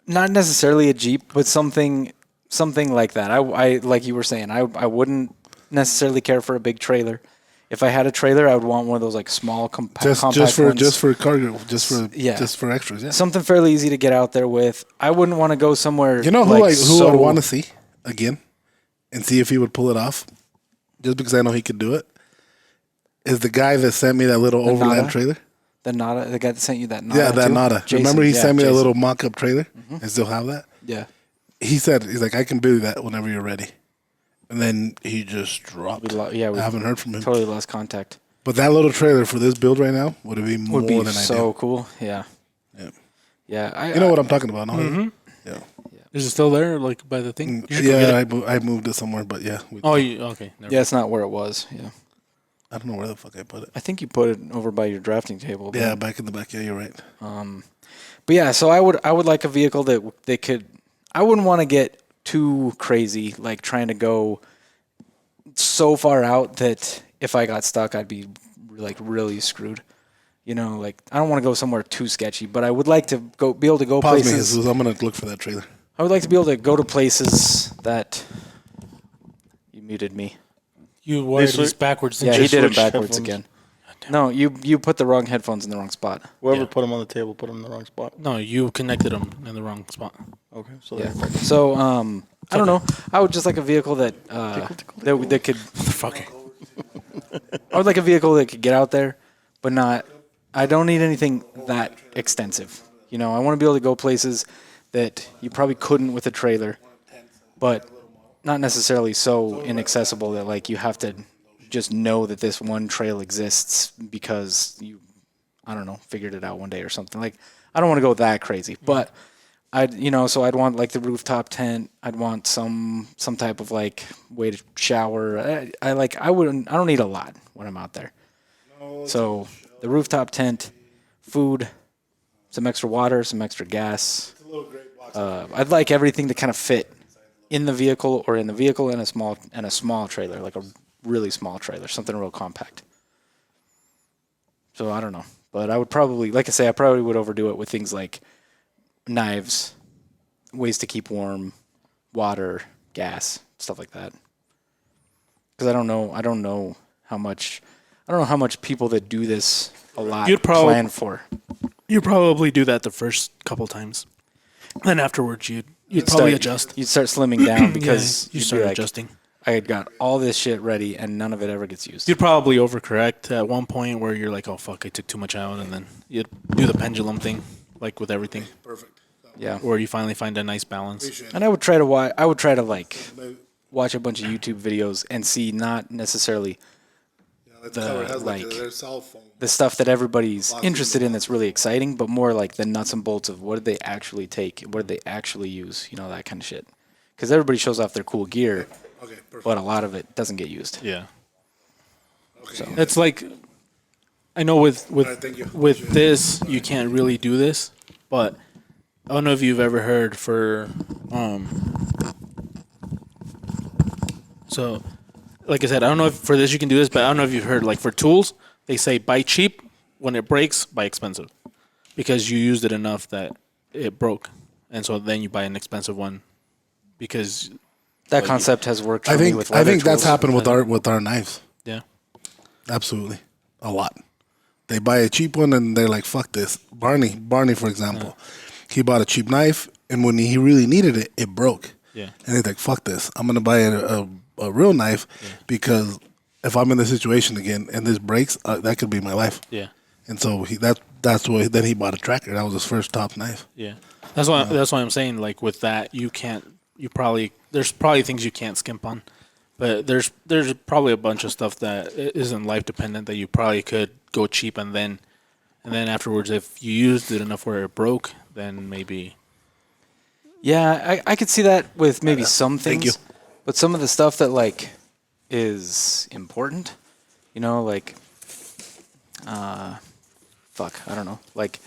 not necessarily a Jeep, but something like that. I like you were saying, I wouldn't necessarily care for a big trailer. If I had a trailer, I would want one of those like small compact Just ones. for cargo. Just for extras. Yeah. Something fairly easy to get out there with. I wouldn't want to go somewhere. You know who like, I want to see again, and see if he would pull it off, just because I know he could do it. Is the guy that sent me that little Overland Nada? trailer? the Nada, the guy that sent you that Nada. Yeah, that too? Nada. Jason, Remember he yeah, sent me a Jason. little mock-up trailer? I still have that. Yeah. He said, he's like, I can do that whenever you're ready. And then he just dropped. We I haven't heard from him. Totally lost contact. But that little trailer for this build right now would be more Would be than so ideal. cool. Yeah. Yeah. Yeah. You know what I'm talking about, no? Yeah. Is it still there, like by the thing? You should go get Yeah, it. I moved it somewhere, but yeah. Oh, okay. Never Yeah, it's not where it was. Yeah. I don't know where the fuck I put it. I think you put it over by your drafting table. Yeah, but- back in the back. Yeah, you're right. But yeah, so I would like a vehicle that they could. I wouldn't want to get too crazy, like trying to go so far out that if I got stuck, I'd be like really screwed. You know, like I don't want to go somewhere too sketchy, but I would like to be able to go Pause me, places. Jesus. I'm going to look for that trailer. I would like to be able to go to places that. You muted me. You wired Basically- these backwards. Yeah, didn't he you? did it switched backwards headphones. again. No, you put the wrong headphones in the wrong spot. Whoever Yeah. put them on the table put them in the wrong spot. No, you connected them in the wrong spot. Okay, so Yeah. they're So I don't know. I would just like a vehicle that that could. Fucker. I would like a vehicle that could get out there, but not. I don't need anything that extensive. You know, I want to be able to go places that you probably couldn't with a trailer, but not necessarily so inaccessible that like you have to just know that this one trail exists because you, I don't know, figured it out one day or something. Like I don't want to go that crazy, but so I'd want like the rooftop tent. I'd want some type of like way to shower. I don't need a lot when I'm out there. So the rooftop tent, food, some extra water, some extra gas. I'd like everything to kind of fit in the vehicle or in the vehicle and a small trailer, like a really small trailer, something real compact. So I don't know, but I would probably, like I say, I probably would overdo it with things like knives, ways to keep warm, water, gas, stuff like that. Because I don't know how much people that do this a lot You'd probably- plan for. You probably do that the first couple times. Then afterwards, you'd probably adjust. You'd start slimming down because you you'd start be like, adjusting. I had got all this shit ready and none of it ever gets used. You'd probably overcorrect at one point where you're like, oh, fuck, I took too much out. And then you'd do the pendulum thing, like with everything, Perfect. Yeah. where you finally find a nice balance. And I would try to like watch a bunch of YouTube videos and see not necessarily their cell phone. the stuff that everybody's interested in that's really exciting, but more like the nuts and bolts of what did they actually take, what did they actually use, that kind of shit. Because everybody shows off their cool gear, Okay, perfect. but a lot of it doesn't get used. Yeah. Okay. It's like, I know with thank you. with this, you can't really do this, but I don't know if you've ever heard so, like I said, I don't know if for this you can do this, but I don't know if you've heard, like for tools, they say buy cheap, when it breaks, buy expensive. Because you used it enough that it broke. And so then you buy an expensive one because, That concept has worked for I me think with I leather think that's tools. happened with our knives. yeah. Absolutely, a lot. They buy a cheap one and they're like, "Fuck this." Barney, for example, he bought a cheap knife, and when he really needed it, it broke. Yeah. And he's like, "Fuck this! I'm gonna buy a real knife because if I'm in this situation again and this breaks, that could be my life." Yeah. And so that's why then he bought a tracker. That was his first top knife. Yeah. That's why I'm saying, like, with that, there's probably things you can't skimp on. But there's probably a bunch of stuff that isn't life dependent that you probably could go cheap and then afterwards, if you used it enough where it broke, then maybe. Yeah, I could see that with maybe some Thank things, you. but some of the stuff that like is important, like, I don't know, like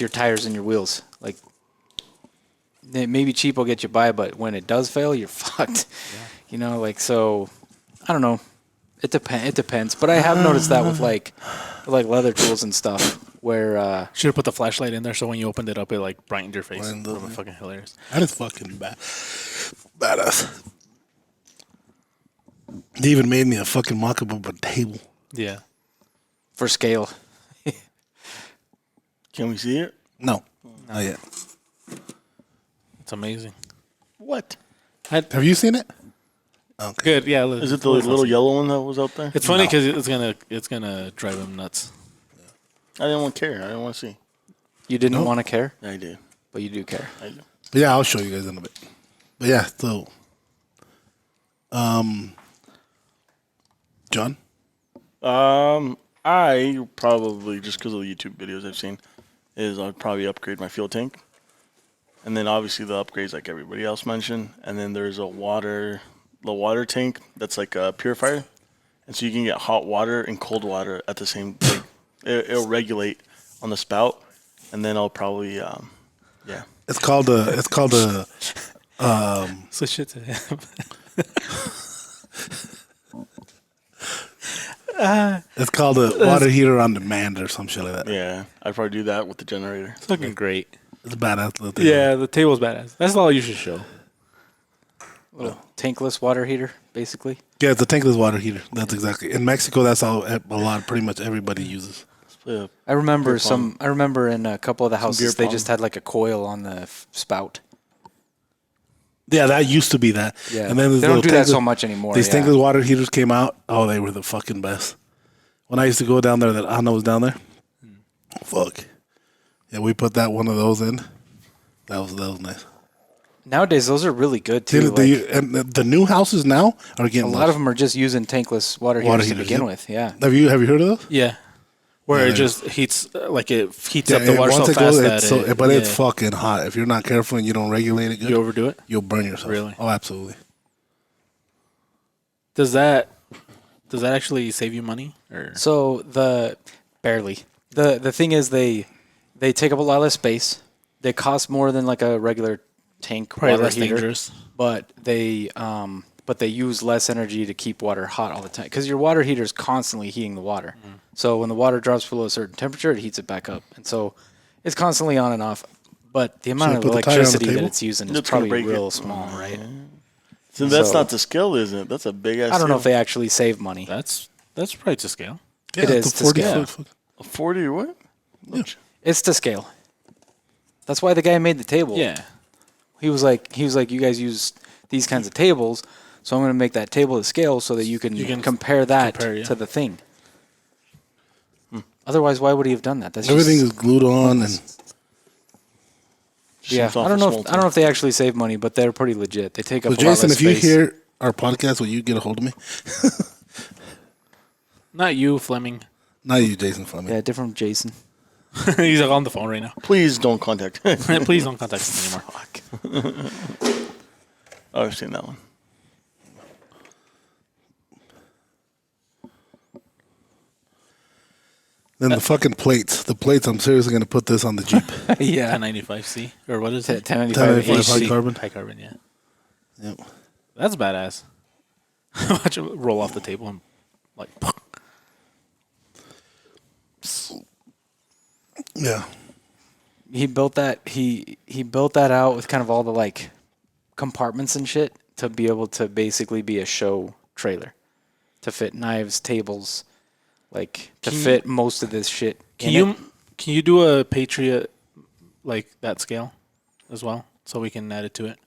your tires and your wheels, like maybe cheap will get you by, but when it does fail, you're fucked. Yeah. So, I don't know. It depends, but I have noticed that with like leather tools and stuff where. Should have put the flashlight in there so when you opened it up, it like brightened your face. Brightened That up, was yeah. fucking hilarious. That is fucking badass. They even made me a fucking mock-up of a table. Yeah. For scale. Can we see it? No, not yet. It's amazing. What? Have you seen it? Okay. Good. Yeah. Is it the little yellow one that was out there? It's funny because it's gonna drive him nuts. I didn't want to care. I didn't want to see. You didn't want to care, I did. but you do care. I do. Yeah, I'll show you guys in a bit. But yeah, so, John. I probably, just because of the YouTube videos I've seen, I'd probably upgrade my fuel tank. And then obviously the upgrades like everybody else mentioned. And then there's the water tank that's like a purifier. And so you can get hot water and cold water at the same, it'll regulate on the spout. And then I'll probably, yeah. It's called a So shit to him. it's called a water heater on demand or some shit like that. Yeah, I'd probably do that with the generator. Fucking great. It's badass. Little thing. Yeah, the table's badass. That's all you should show. Little tankless water heater, basically. Yeah, it's a tankless water heater. That's exactly. In Mexico, that's all pretty much everybody uses. Yeah. I remember Beer pong. I remember in a couple of the houses beer they just pong. had like a coil on the spout. Yeah, that used to be that. Yeah, And then they these don't little do that tankless- so much anymore. These yeah. tankless water heaters came out. Oh, they were the fucking best. When I used to go down there, that Anna was down there. Fuck. Yeah, we put one of those in. That was nice. Nowadays, those are really good too. And the new houses now are a getting lot of them are just using tankless water heaters, Water to heaters, begin yep. with. Yeah. Have you heard of those? Yeah. Where Yeah, it they- just heats, it heats up the and water so once it fast goes, that it's fucking hot. If you're not careful and you don't regulate it good, you overdo it. you'll burn yourself. Really? Oh, absolutely. Does that actually save you money? Or So barely. The thing is they take up a lot less space. They cost more than like a regular tank probably water less heater, dangerous? but they use less energy to keep water hot all the time because your water heater is constantly heating the water. So when the water drops below a certain temperature, it heats it back up, and so it's constantly on and off. But the amount I of put the tire on the electricity that table? it's using is It's gonna probably break it. real small, right? So that's So- not the scale, isn't it? That's a big ass. I don't know if they actually save money. That's probably to scale. Yeah, It is it's a to 40 scale. foot. a 40 or what? It's to scale. That's why the guy made the table. Yeah. He was like, you guys use these kinds of tables, so I'm going to make that table to scale so that you can compare that yeah. to the thing. Otherwise, why would he have done that? That's Everything just, is glued on, and yeah. Seems I don't awful know. small I don't know if they actually save money, but they're pretty legit. They take up so a lot Jason, less if you space. hear our podcast, will you get a hold of me? Not you, Fleming. Not you, Jason Fleming. Yeah, different Jason. He's like on the phone right now. Please don't contact. Please don't contact us anymore. Oh, I've seen that one. Then the fucking plates. The plates. I'm seriously gonna put this on the Jeep. Yeah, 1095C or what is it? 1095 1095 HC. high carbon. High carbon, yeah. Yep. That's badass. Watch it roll off the table and like. Yeah. He built that. He built that out with kind of all the like compartments and shit to be able to basically be a show trailer, to fit knives, tables, like to fit most of this shit. Can you do a Patriot like that scale as well, so we can add it to it?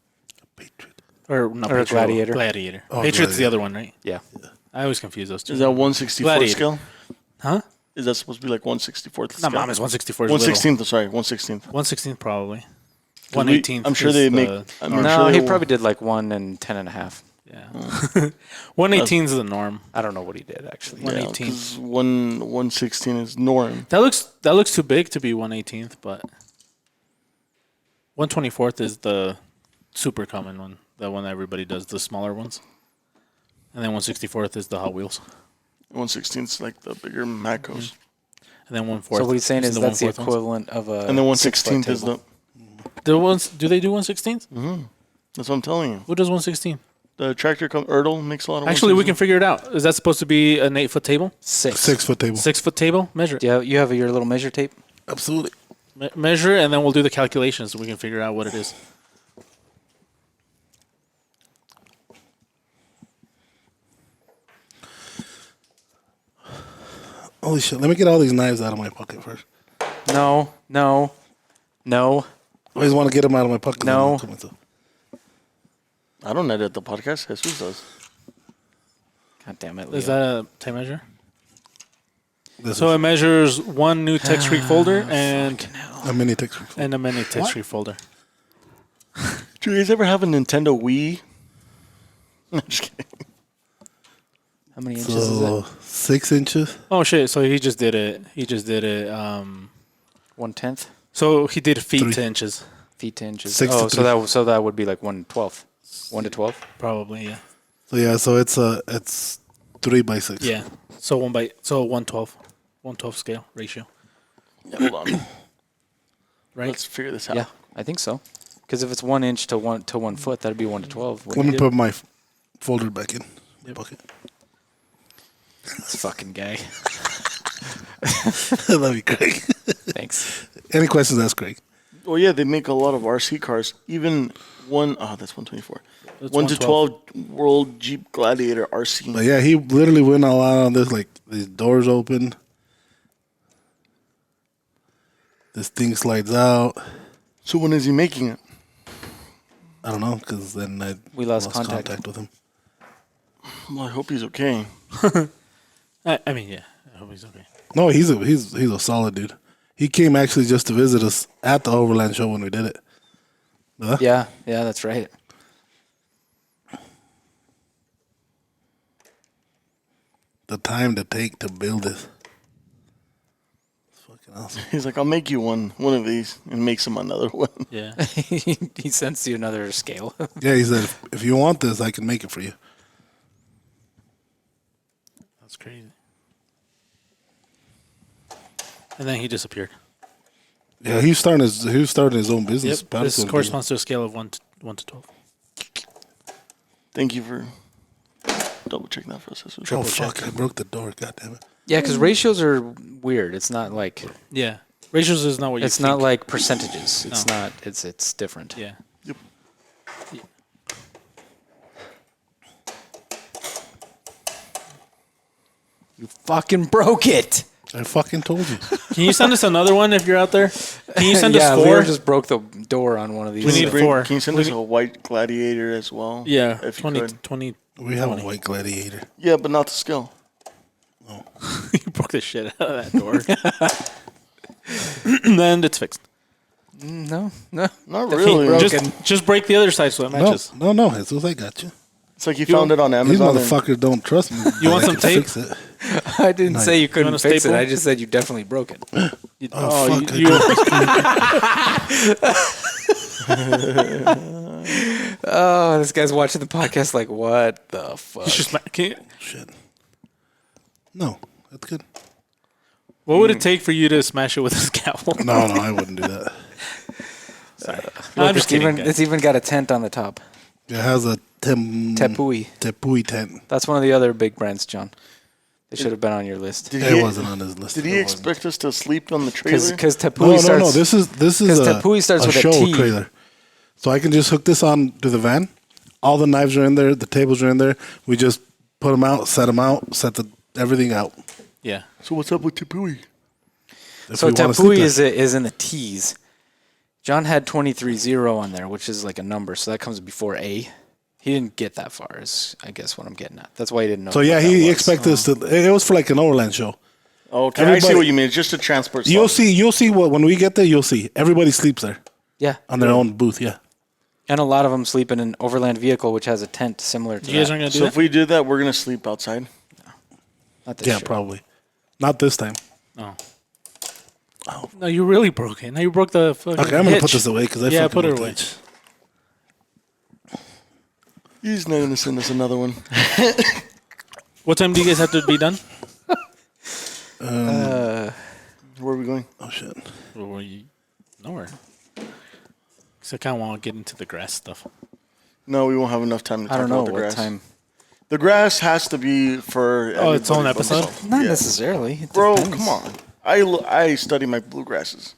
Patriot. Or not Or a Patriot, Gladiator. Gladiator. Oh, Patriot's the Gladiator. other one, right? Yeah. I always confuse those two. Is that 164 Gladiator. scale? Huh? Is that supposed to be like 164th scale? No, mom, it's 164. 116th. Sorry, 116th. 116th probably. 'Cause 118th. I'm sure is they the make. norm. I'm No, sure he they probably did like 1 and 10 and a half. Yeah. 118 is the norm. I don't know what he did actually. One- Yeah, 118. 'cause 116 is norm. That looks too big to be 118th, but 124th is the super common one, the one that everybody does, the smaller ones. And then 164th is the Hot Wheels. 116 is like the bigger Macos. And then 1/4. So what he's saying is that's the 1/4 ones. equivalent of a. And then 6-foot 116th is table. The ones, do they do 116th? That's what I'm telling you. Who does 116? The tractor Erdl makes a lot of. Actually, we 116. can figure it out. Is that supposed to be an 8-foot table? 6. 6-foot table. 6-foot table? Measure it. Yeah, you have your little measure tape. Absolutely. Measure, and then we'll do the calculations so we can figure out what it is. Holy shit! Let me get all these knives out of my pocket first. No. I always want to get them out of my pocket. No. I don't edit the podcast. Jesus does. God damn it, Is Leo. that a tape measure? This So is it measures one new text streak folder and a mini texture. a mini text streak folder. Do you guys ever have a Nintendo Wii? I'm just kidding. How many inches is So it? 6 inches. Oh shit! So he just did it. 1/10 So he did feet 3. to inches, feet to inches. 6 to Oh, 3. so that would be like 1/12. 1 to 12. probably. Yeah. So yeah, so it's 3 by 6. Yeah. So 112, 112 scale ratio, Yeah, hold on. right? Let's figure this out. Yeah, I think so. Because if it's 1 inch to 1 foot, that'd be 1 to 12. Let me put my folder back in my bucket. This fucking guy. Love you, Craig. Thanks. Any questions? Ask Craig. Oh yeah, they make a lot of RC cars. Even that's 124. That's 1 to 12 World Jeep Gladiator RC. But yeah, he literally went all out on this. Like these doors open, this thing slides out. So when is he making it? I don't know, because then We lost contact. with him. Well, I hope he's okay. I mean, yeah. I hope he's okay. No, he's a solid dude. He came actually just to visit us at the Overland show when we did it. Huh? Yeah, that's right. The time to take to build this. It's fucking awesome. He's like, I'll make you one of these, and makes him another one. Yeah. He sends you another scale. Yeah, he said, if you want this, I can make it for you. That's crazy. And then he disappeared. Yeah, he was starting his own business. Yep. Patterson This business. corresponds to a scale of 1 to 12. Thank you for double checking that for us. This was- Oh fuck! I broke the door. God damn it! Yeah, because ratios are weird. It's not like Yeah. Ratios is not what you it's think. not like percentages. It's No. not. It's different. Yeah. Yep. You fucking broke it. I fucking told you. Can you send us another one if you're out there? Can you send yeah, us Leo 4? just broke the door on one of these. We need Bring- 4. Can you send us a white Gladiator as well? Yeah. if you 20, could. 20. We have a white gladiator. Yeah, but not the scale. You broke the shit out of that door. Then it's fixed. No. Not Definitely really. broken. Just break the other side so it matches. No, Jesus, I got you. It's like you found it on These Amazon. and- motherfuckers don't trust me. You want I some can tape? Fix it. I didn't say you couldn't want a fix it. staple? I just said you definitely broke it. Oh, fuck! Oh, this guy's watching the podcast like, what the fuck? Shit. No, that's good. What would it take for you to smash it with a scalpel? No, I wouldn't do that. I'm just kidding. It's even got a tent on the top. It has a Tepui. Tepui tent. That's one of the other big brands, John. They should have been on your list. Did It he, wasn't on his list. did It he wasn't. expect us to sleep on the trailer? Because Tepui No, starts. no. This is 'cause a, Tepui starts a with a show T. trailer. So I can just hook this on to the van. All the knives are in there. The tables are in there. We just put them out, set everything out. Yeah. So what's up with Tepui? If So we wanna Tepui sleep there. is in the T's. John had 23-0 on there, which is like a number, so that comes before A. He didn't get that far, is I guess what I'm getting at. That's why he didn't know. So what yeah, that he was. expected us to. It was for like an Overland show. Okay, I see Everybody- what you mean. It's just a transport. You'll slot. see what when we get there. You'll see everybody sleeps there Yeah, on their own booth. Yeah. and a lot of them sleep in an overland vehicle, which has a tent similar to You guys that. aren't going to do So that? if we did that, we're gonna sleep outside. Not this Yeah, show. probably. Not this time. No, you really broke it. Now you broke the fucking Okay, I'm gonna hitch. put this away because I Yeah, fucking put it want away. this. He's not gonna send us another one. What time do you guys have to be done? Where are we going? Oh shit. Nowhere. Because I kind of want to get into the grass stuff. No, we won't have enough time to I talk don't know about the what grass. time. The grass has to be for Its own everybody but episode? myself. Not Yeah. necessarily. It Bro, depends. come on. I study my bluegrasses.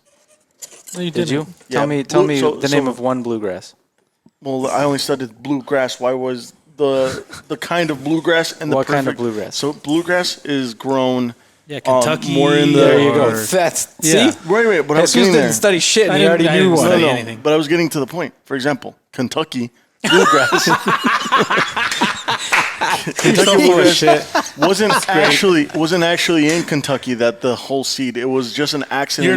No, you Did didn't. you? Yeah, Tell blue- me so- the name so- of one bluegrass. Well, I only studied bluegrass. Why was the kind of bluegrass and the What kind of perfect- bluegrass? So bluegrass is grown. Yeah, Kentucky. more in the- There you go. or- That's Yeah. see. Wait, but I was Jesus getting didn't there. study shit, and I he didn't- already I knew didn't one. study No, anything. but I was getting to the point. For example, Kentucky bluegrass You're so full of shit. wasn't actually in Kentucky that the whole seed. It was just an accident.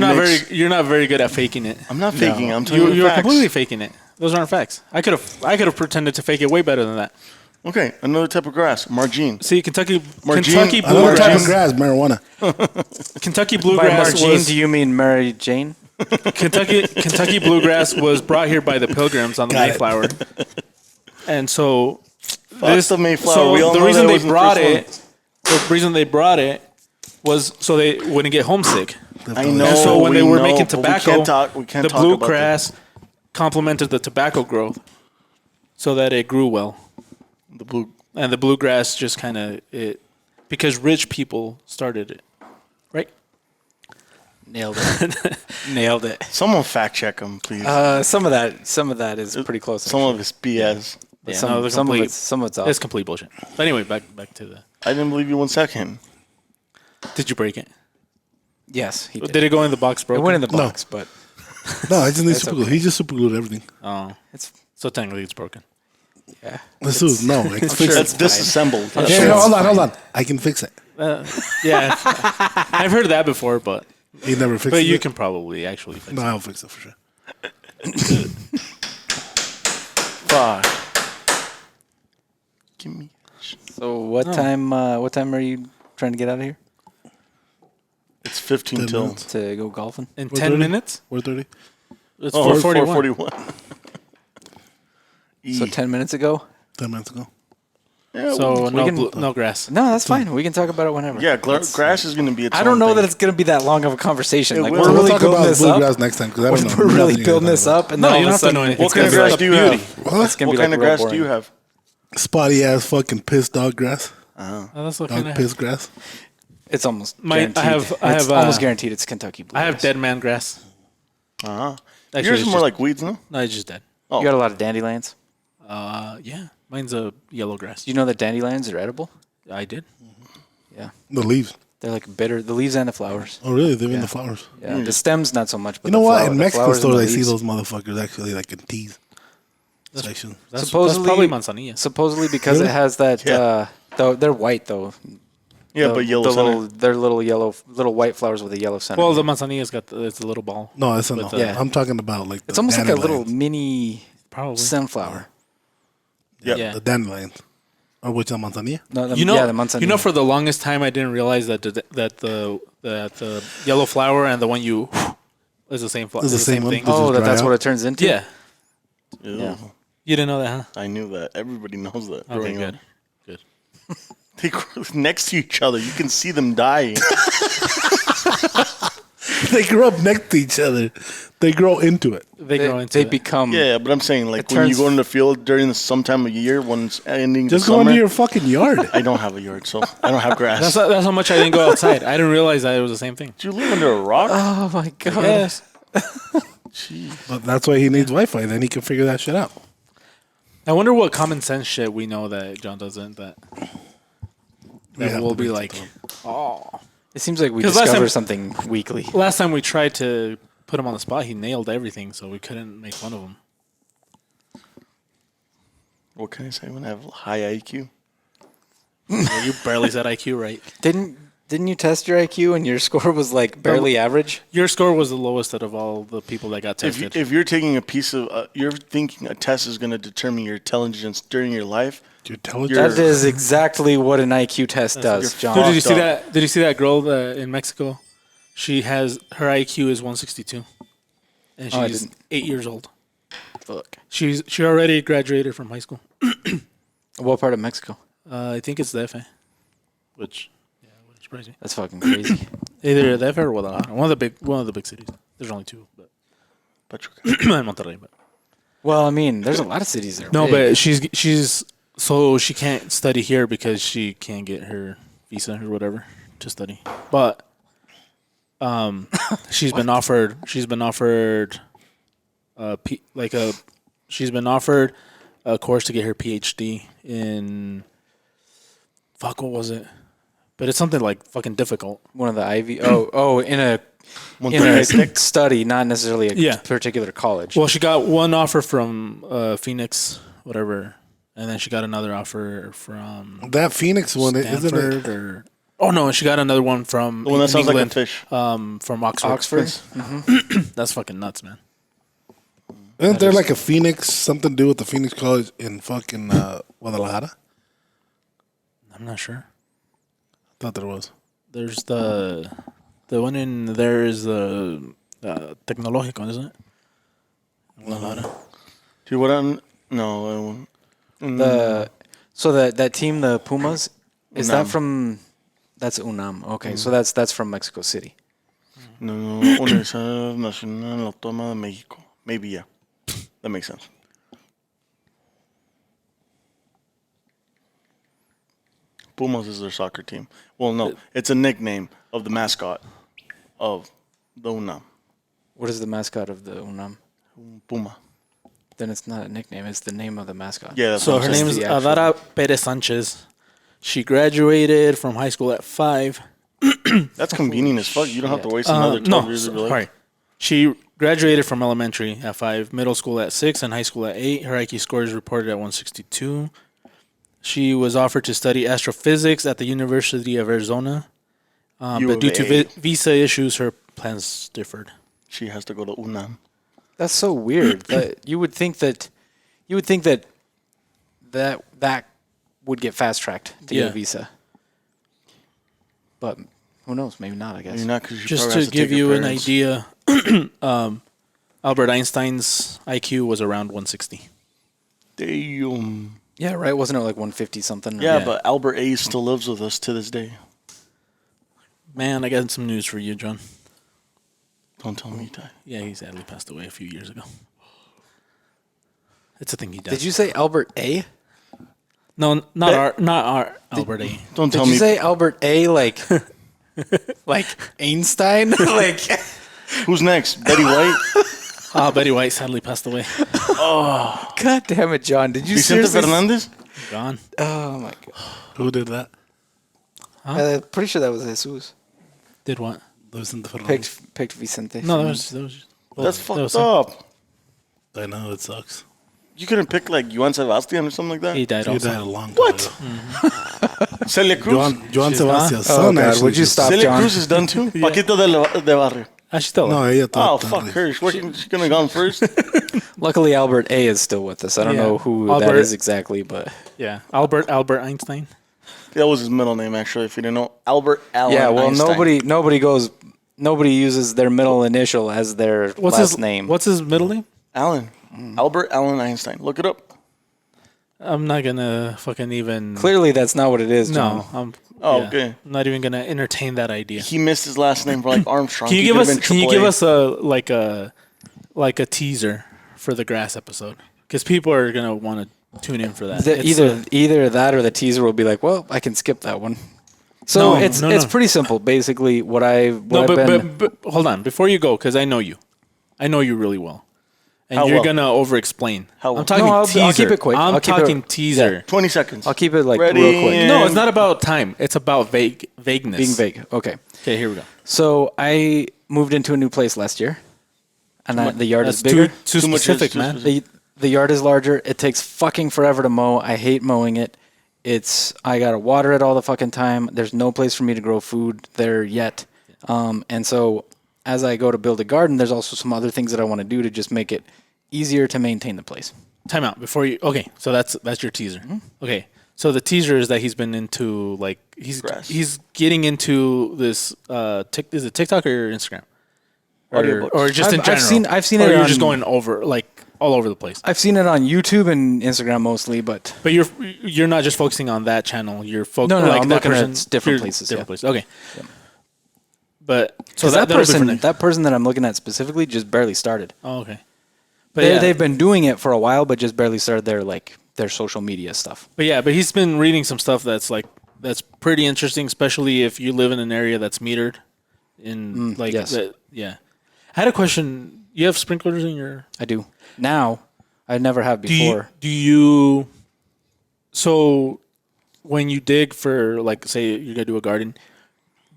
You're not very good at faking it. I'm not faking. I'm telling You, you you're facts. completely faking it. Those aren't facts. I could have pretended to fake it way better than that. Okay, another type of grass, margine. See, Kentucky Margine- Kentucky Another type of bluegrass. grass, marijuana. Kentucky By bluegrass Margine, was do you mean Mary Jane? Kentucky bluegrass was brought here by the Pilgrims on the Got it. Mayflower, and so The Mayflower. So We all the know reason that they wasn't the brought first it, the reason they brought it was so they wouldn't get homesick. I know. And so when we they were know, making but tobacco, we can't the talk about bluegrass complemented the tobacco growth, so that it grew well. the blue. And the bluegrass just kind of it because rich people started it, right? Nailed it. Nailed it. Someone fact check him, please. Some of that is pretty close. Some of it's BS. But Yeah, some, no, the some of complete- it's off. It's complete bullshit. But anyway, back to the. I didn't believe you 1 second. Did you break it? Yes, he did. Did it go in the box It broken? went in the box, but No, I just need That's super glue. He just super glued everything. Oh, it's so technically it's broken. yeah. Let's do it. No, I can fix it. That's disassembled. Yeah, no, hold on. I can fix it. Yeah, I've heard that before, but He never fixed but it. you can probably actually fix No, it. I'll fix it for sure. Fuck. Give me. So what time? What time are you trying to get out of here It's 15 10 till. minutes. to go golfing? In We're 10 30? minutes, 4:30. it's Oh, 4:41. 4:41. So 10 minutes ago? 10 minutes ago. Yeah, So we no can- no grass. No, that's fine. We can talk about it whenever. yeah, grass is going to be its I don't own know thing. that it's going to be that long of a conversation. It Like will. we're So We'll really talk building about this up. bluegrass next time because I don't know. We're really nothing building about this that. up, and No, then all you of a don't have to sudden know anything. What kind of it's gonna grass be do like you beauty. have? What? It's gonna What be kind like of real grass do boring. you have? Spotty ass fucking piss dog grass. Oh, that's what Dog kind of. piss grass. It's almost Mine- I guaranteed. have- It's almost guaranteed it's Kentucky I have bluegrass. dead man grass. Uh-huh. Actually, Yours is it's more just- like weeds, no? No, it's just dead. You got a lot of dandelions. Yeah, mine's a yellow grass. Do you know that dandelions are edible? I did. Yeah, The leaves. they're like bitter. The leaves and the flowers. Oh, really? They're in the flowers. Yeah, the stems not so much. But You know the what? flower- In the Mexico flowers and stores, the I see leaves. those motherfuckers actually like in teas section. That's Supposedly- probably manzanilla. Supposedly because Really? it has that. Yeah. Though they're white though. Yeah, The- but yellow the center. little, they're little yellow, little white flowers with a yellow center. Well, the manzanilla's got it's a little ball. No, it's not. With, yeah. I'm talking about like it's the almost like a little dandelions. mini Probably. sunflower. Yep. Yeah. The dandelions. Or which one, manzanilla? No, the, You know, yeah, the manzanilla. you know, for the longest time, I didn't realize that the yellow flower and the one you is the same flower. Is the same one? thing. Does oh, it dry that's out? what it turns into. Yeah, Ew. Yeah. you didn't know that, huh? I knew that. Everybody knows that. Okay, growing good. up. Good. They grow next to each other. You can see them dying. They grow up next to each other. They grow into it. They grow into they it. become. Yeah, but I'm saying like It when you turns- go in the field during some time of year when it's ending Just the go summer. into your fucking yard. I don't have a yard, so I don't have grass. That's how much I didn't go outside. I didn't realize that it was the same thing. Do you live under a rock? Oh my god. Yes. But that's why he needs Wi-Fi. Then he can figure that shit out. I wonder what common sense shit we know that John doesn't. That have will to be read like. something. Oh. It seems like we 'Cause last discover time- something weekly. Last time we tried to put him on the spot, he nailed everything, so we couldn't make fun of him. What can I say when I have high IQ? Yeah, you barely said IQ right. Didn't you test your IQ and your score was like barely average? Your score was the lowest out of all the people that got If, tested. if you're taking a piece of, you're thinking a test is going to determine your intelligence during your life. You're intelligent. You're- That is exactly what an IQ test does, you're John. Dude, did you see fucked up. that? Did you see that girl in Mexico? She has her IQ is 162, and Oh, I she's didn't. 8 years old. Fuck. She already graduated from high school. What part of Mexico? I think it's the FA, which wouldn't surprise me. That's fucking crazy. Either the FA or Guadalajara, one of the big cities. There's only two, but Pachuca. and Monterrey. But Well, I mean, there's a lot of cities there. no, but she's so she can't study here because she can't get her visa or whatever to study. But she's been offered she's been offered a course to get her PhD in what was it? But it's something like fucking difficult. one of the Ivy. In a Monterrey. study, not necessarily a Yeah. particular college. Well, she got one offer from Phoenix, whatever, and then she got another offer from That Phoenix one, isn't Stanford it? or oh no, she got another one from The one that sounds like a England, fish. from Oxford. Oxford. That's fucking nuts, man. Isn't there like a Phoenix, something to do with the Phoenix College in fucking Guadalajara? I'm not sure. Thought there was. There's the one in there is the Tecnológico, isn't it? Guadalajara. Dude, what I'm no. So that team, the Pumas, is that UNAM. from? That's UNAM. Okay, so that's from Mexico City. No, Universidad Nacional Autónoma de México. Maybe, yeah. That makes sense. Pumas is their soccer team. Well, no, it's a nickname of the mascot of The UNAM. What is the mascot of the UNAM? Puma. Then it's not a nickname. It's the name of the mascot. Yeah, that's So what her I'm name saying. is the actual- Adara Perez Sanchez. She graduated from high school at 5. That's convenient as fuck. You don't have to waste another 12 years of your life. sorry. She graduated from elementary at 5, middle school at 6, and high school at 8. Her IQ score is reported at 162. She was offered to study astrophysics at the University of Arizona. U But of due to A. visa issues, her plans differed. She has to go to UNAM. That's so weird. That you would think that that would get fast tracked to get Yeah. a visa. But who knows? Maybe not. I guess. Maybe not, because Just to give you an idea, Albert Einstein's IQ was around 160. Damn. Yeah, right. Wasn't it like 150 something? Yeah, Yeah. but Albert A still lives with us to this day. Man, I got some news for you, John. Don't tell me that. Yeah, he sadly passed away a few years ago. It's a thing he does. Did you say Albert A? No, not our Albert A. Don't Did tell you me. say Albert A like like Einstein? Like Who's next? Betty White? Betty White sadly passed away. God damn it, John. Did you Vicente seriously? Fernandez? Gone. Oh my god. Who did that? Pretty sure that was Jesus. Did what? Vicente Fernandez. Picked Vicente. No, that was That's that fucked was- up. I know, it sucks. You couldn't pick like Juan Sebastian or something like that? He died He also. died a long time What? ago. Celia Cruz? Joan She's Sebastian's gone? son Oh, God, actually. would you just- stop? Celia John. Cruz is done too? Paquita de Barrio. She's still No, alive. ella Oh, está fuck tarde. her. She's gonna gone first. Luckily, Albert A is still with us. I don't Yeah. know who that Albert- is exactly, but Yeah, Albert Einstein. That was his middle name, actually, if you didn't know. Albert Allen yeah. Well, Einstein. nobody uses their middle initial as their What's last his name. What's his middle name? Allen. Albert Allen Einstein. Look it up. I'm not gonna fucking even. Clearly, that's not what it is, John. No, Oh, okay. I'm not even gonna entertain that idea. He missed his last name for like Armstrong. Can you He give could've us? been Can you AAA. give us a teaser for the grass episode? Because people are gonna want to tune in for that. It's, Either that or the teaser will be like, well, I can skip that one. So No, it's no, it's no. pretty simple. Basically, what I've been. but hold on before you go, because I know you really well, and How you're well? gonna over-explain. How well? I'm talking No, I'll teaser. keep it quick. I'm I'll keep talking it- teaser. 20 seconds. I'll keep it like Ready real quick. and- No, it's not about time. It's about vagueness. Being vague. Okay. Okay, here we go. So I moved into a new place last year, and the yard That's is bigger. too Too much specific, is too man. specific. The yard is larger. It takes fucking forever to mow. I hate mowing it. I gotta water it all the fucking time. There's no place for me to grow food there yet. And so as I go to build a garden, there's also some other things that I want to do to just make it easier to maintain the place. Time out before you. Okay, so that's your teaser. Okay, so the teaser is that he's been into like Grass. he's getting into this. Is it TikTok or Instagram? Audiobooks. Or just in I've general. seen or it you're on- just going over like all over the place. I've seen it on YouTube and Instagram mostly, but But you're not just focusing on that channel. You're No, like I'm that looking at person, different you're- places, Different yeah. places. Okay. But so because that'll be for next- that person that I'm looking at specifically just barely started. Oh, okay. But yeah, They've been doing it for a while, but just barely started their social media stuff. but he's been reading some stuff that's pretty interesting, especially if you live in an area that's metered. In like yes. yeah. I had a question. You have sprinklers in your? I do now. I never have before. Do you? So, when you dig for like, say you're gonna do a garden,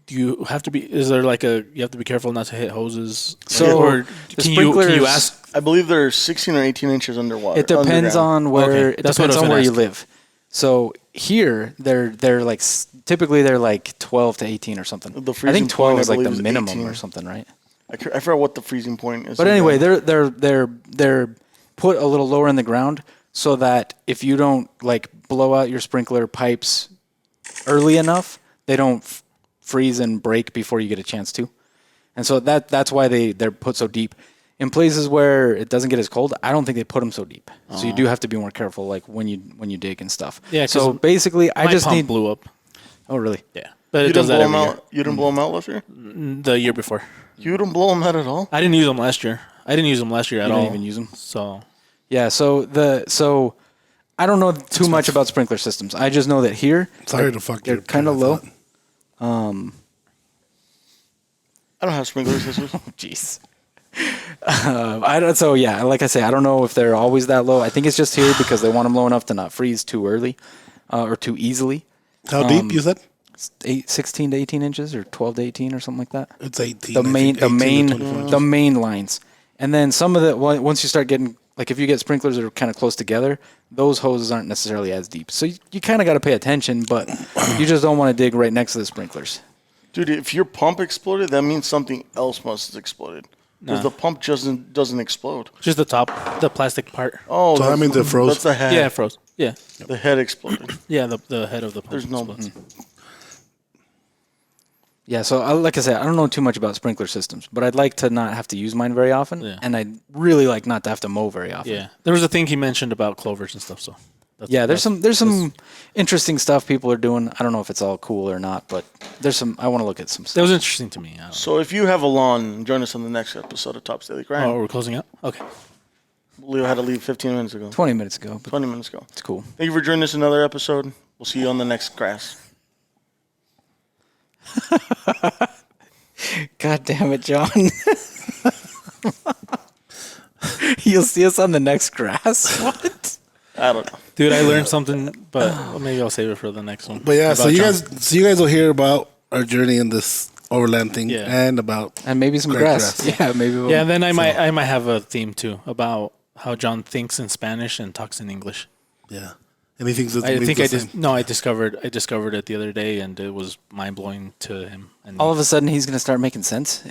do you have to be? Is there like you have to be careful not to hit hoses? So, or the can you sprinklers- ask? I believe they're 16 or 18 inches underwater. It depends underground. on where. Okay, It that's what I depends was on gonna where you ask. live. So here, they're like typically they're like 12 to 18 or something. The I freezing think 12 point, I is like the believe, is minimum 18. or something, right? I forgot what the freezing point is. But anyway, they're put a little lower in the ground so that if you don't like blow out your sprinkler pipes early enough, they don't freeze and break before you get a chance to. And so that's why they're put so deep. In places where it doesn't get as cold, I don't think they put them so deep. So you do have to be more careful, like when you dig and stuff. Yeah, 'cause So basically, I My just pump need. blew up. Oh, really? Yeah, but you it does didn't that blow them every year. out. You didn't blow them out last year. The year before. You didn't blow them out at all. I didn't use them last year. I didn't use them last year at You all. didn't even use them? So Yeah. So I don't know too much about sprinkler systems. I just know that here Sorry to fuck they're your kind of train low. of thought. I don't have sprinkler systems. Jeez. I don't. So yeah, like I say, I don't know if they're always that low. I think it's just here because they want them low enough to not freeze too early or too easily. How deep you said? 16 to 18 inches or 12 to 18 or something like that. It's 18. The I main, think, the 18 to main, 24 inches. the main lines, and then some of the once you start getting like if you get sprinklers that are kind of close together, those hoses aren't necessarily as deep. So you kind of got to pay attention, but you just don't want to dig right next to the sprinklers. Dude, if your pump exploded, that means something else must have exploded. Because the pump doesn't explode. Just the top, the plastic part. Oh, So that means it froze? That's the head. Yeah, it froze. Yeah, The head exploded. yeah, the head of the pump. There's no. explodes. Yeah, so like I said, I don't know too much about sprinkler systems, but I'd like to not have to use mine very often, Yeah. and I'd really like not to have to mow very often. Yeah, there was a thing he mentioned about clovers and stuff. So Yeah, there's some interesting stuff people are doing. I don't know if it's all cool or not, but there's some. I want to look at some that stuff. was interesting to me. I don't So if you have a lawn, join us on the next episode of Top Daily know. Grind. Oh, we're closing up. Okay. Leo had to leave 15 minutes ago. 20 minutes ago, but 20 minutes ago. it's cool. Thank you for joining us in another episode. We'll see you on the next grass. God damn it, John. You'll see us on the next grass. What? I don't know. Dude, I learned something, but maybe I'll save it for the next one. But yeah, so About you John. guys will hear about our journey in this overland thing Yeah. and about And maybe some Great grass. grass. Yeah, maybe. We'll, Yeah, and then I might have a theme too about how John thinks in Spanish and talks in English. yeah. Anything that I means think the I same. just I discovered it the other day, and it was mind blowing to him. And all of a sudden he's gonna start making sense.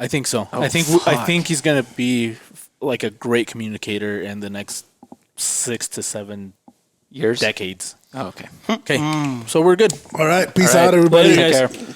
I think so. Oh, I fuck. think he's gonna be like a great communicator in the next 6 to 7 Years. decades. Oh, okay. Okay, so we're good. All right. Peace All right. out, everybody. Later, Take guys. care.